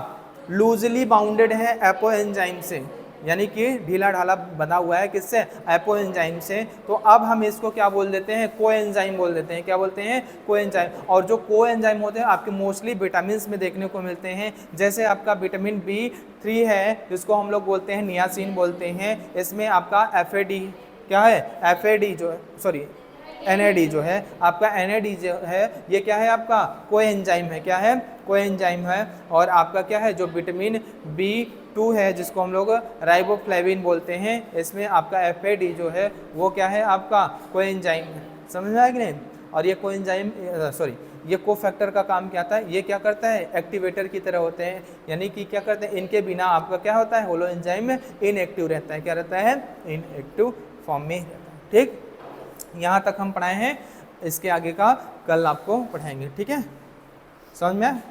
लूजली बाउंडेड है एपो एंजाइम से, यानी कि ढीला ढाला बना हुआ है किससे, एपो एंजाइम से, तो अब हम इसको क्या बोल देते हैं, कोएंजाइम बोल देते हैं। क्या बोलते हैं, कोएंजाइम। और जो कोएंजाइम होते हैं आपके मोस्टली विटामिन में देखने को मिलते हैं, जैसे आपका विटामिन B3 है जिसको हम लोग बोलते हैं नियासिन बोलते हैं, इसमें आपका FAD क्या है, FAD जो सॉरी NAD जो है आपका, NAD जो है ये क्या है आपका, कोएंजाइम है। क्या है, कोएंजाइम है। और आपका क्या है, जो विटामिन B2 है जिसको हम लोग राइबोफ्लेविन बोलते हैं, इसमें आपका FAD जो है वो क्या है आपका, कोएंजाइम है। समझ में आया कि नहीं। और ये कोएंजाइम ये कोफैक्टर का काम क्या था, ये क्या करता है, एक्टिवेटर की तरह होते हैं, यानी कि क्या करते हैं, इनके बिना आपका क्या होता है, होलो एंजाइम इनएक्टिव रहता है। क्या रहता है, इनएक्टिव फॉर्म में रहता है। ठीक, यहाँ तक हम पढ़ाए हैं, इसके आगे का कल आपको पढ़ाएंगे। ठीक है, समझ में आया।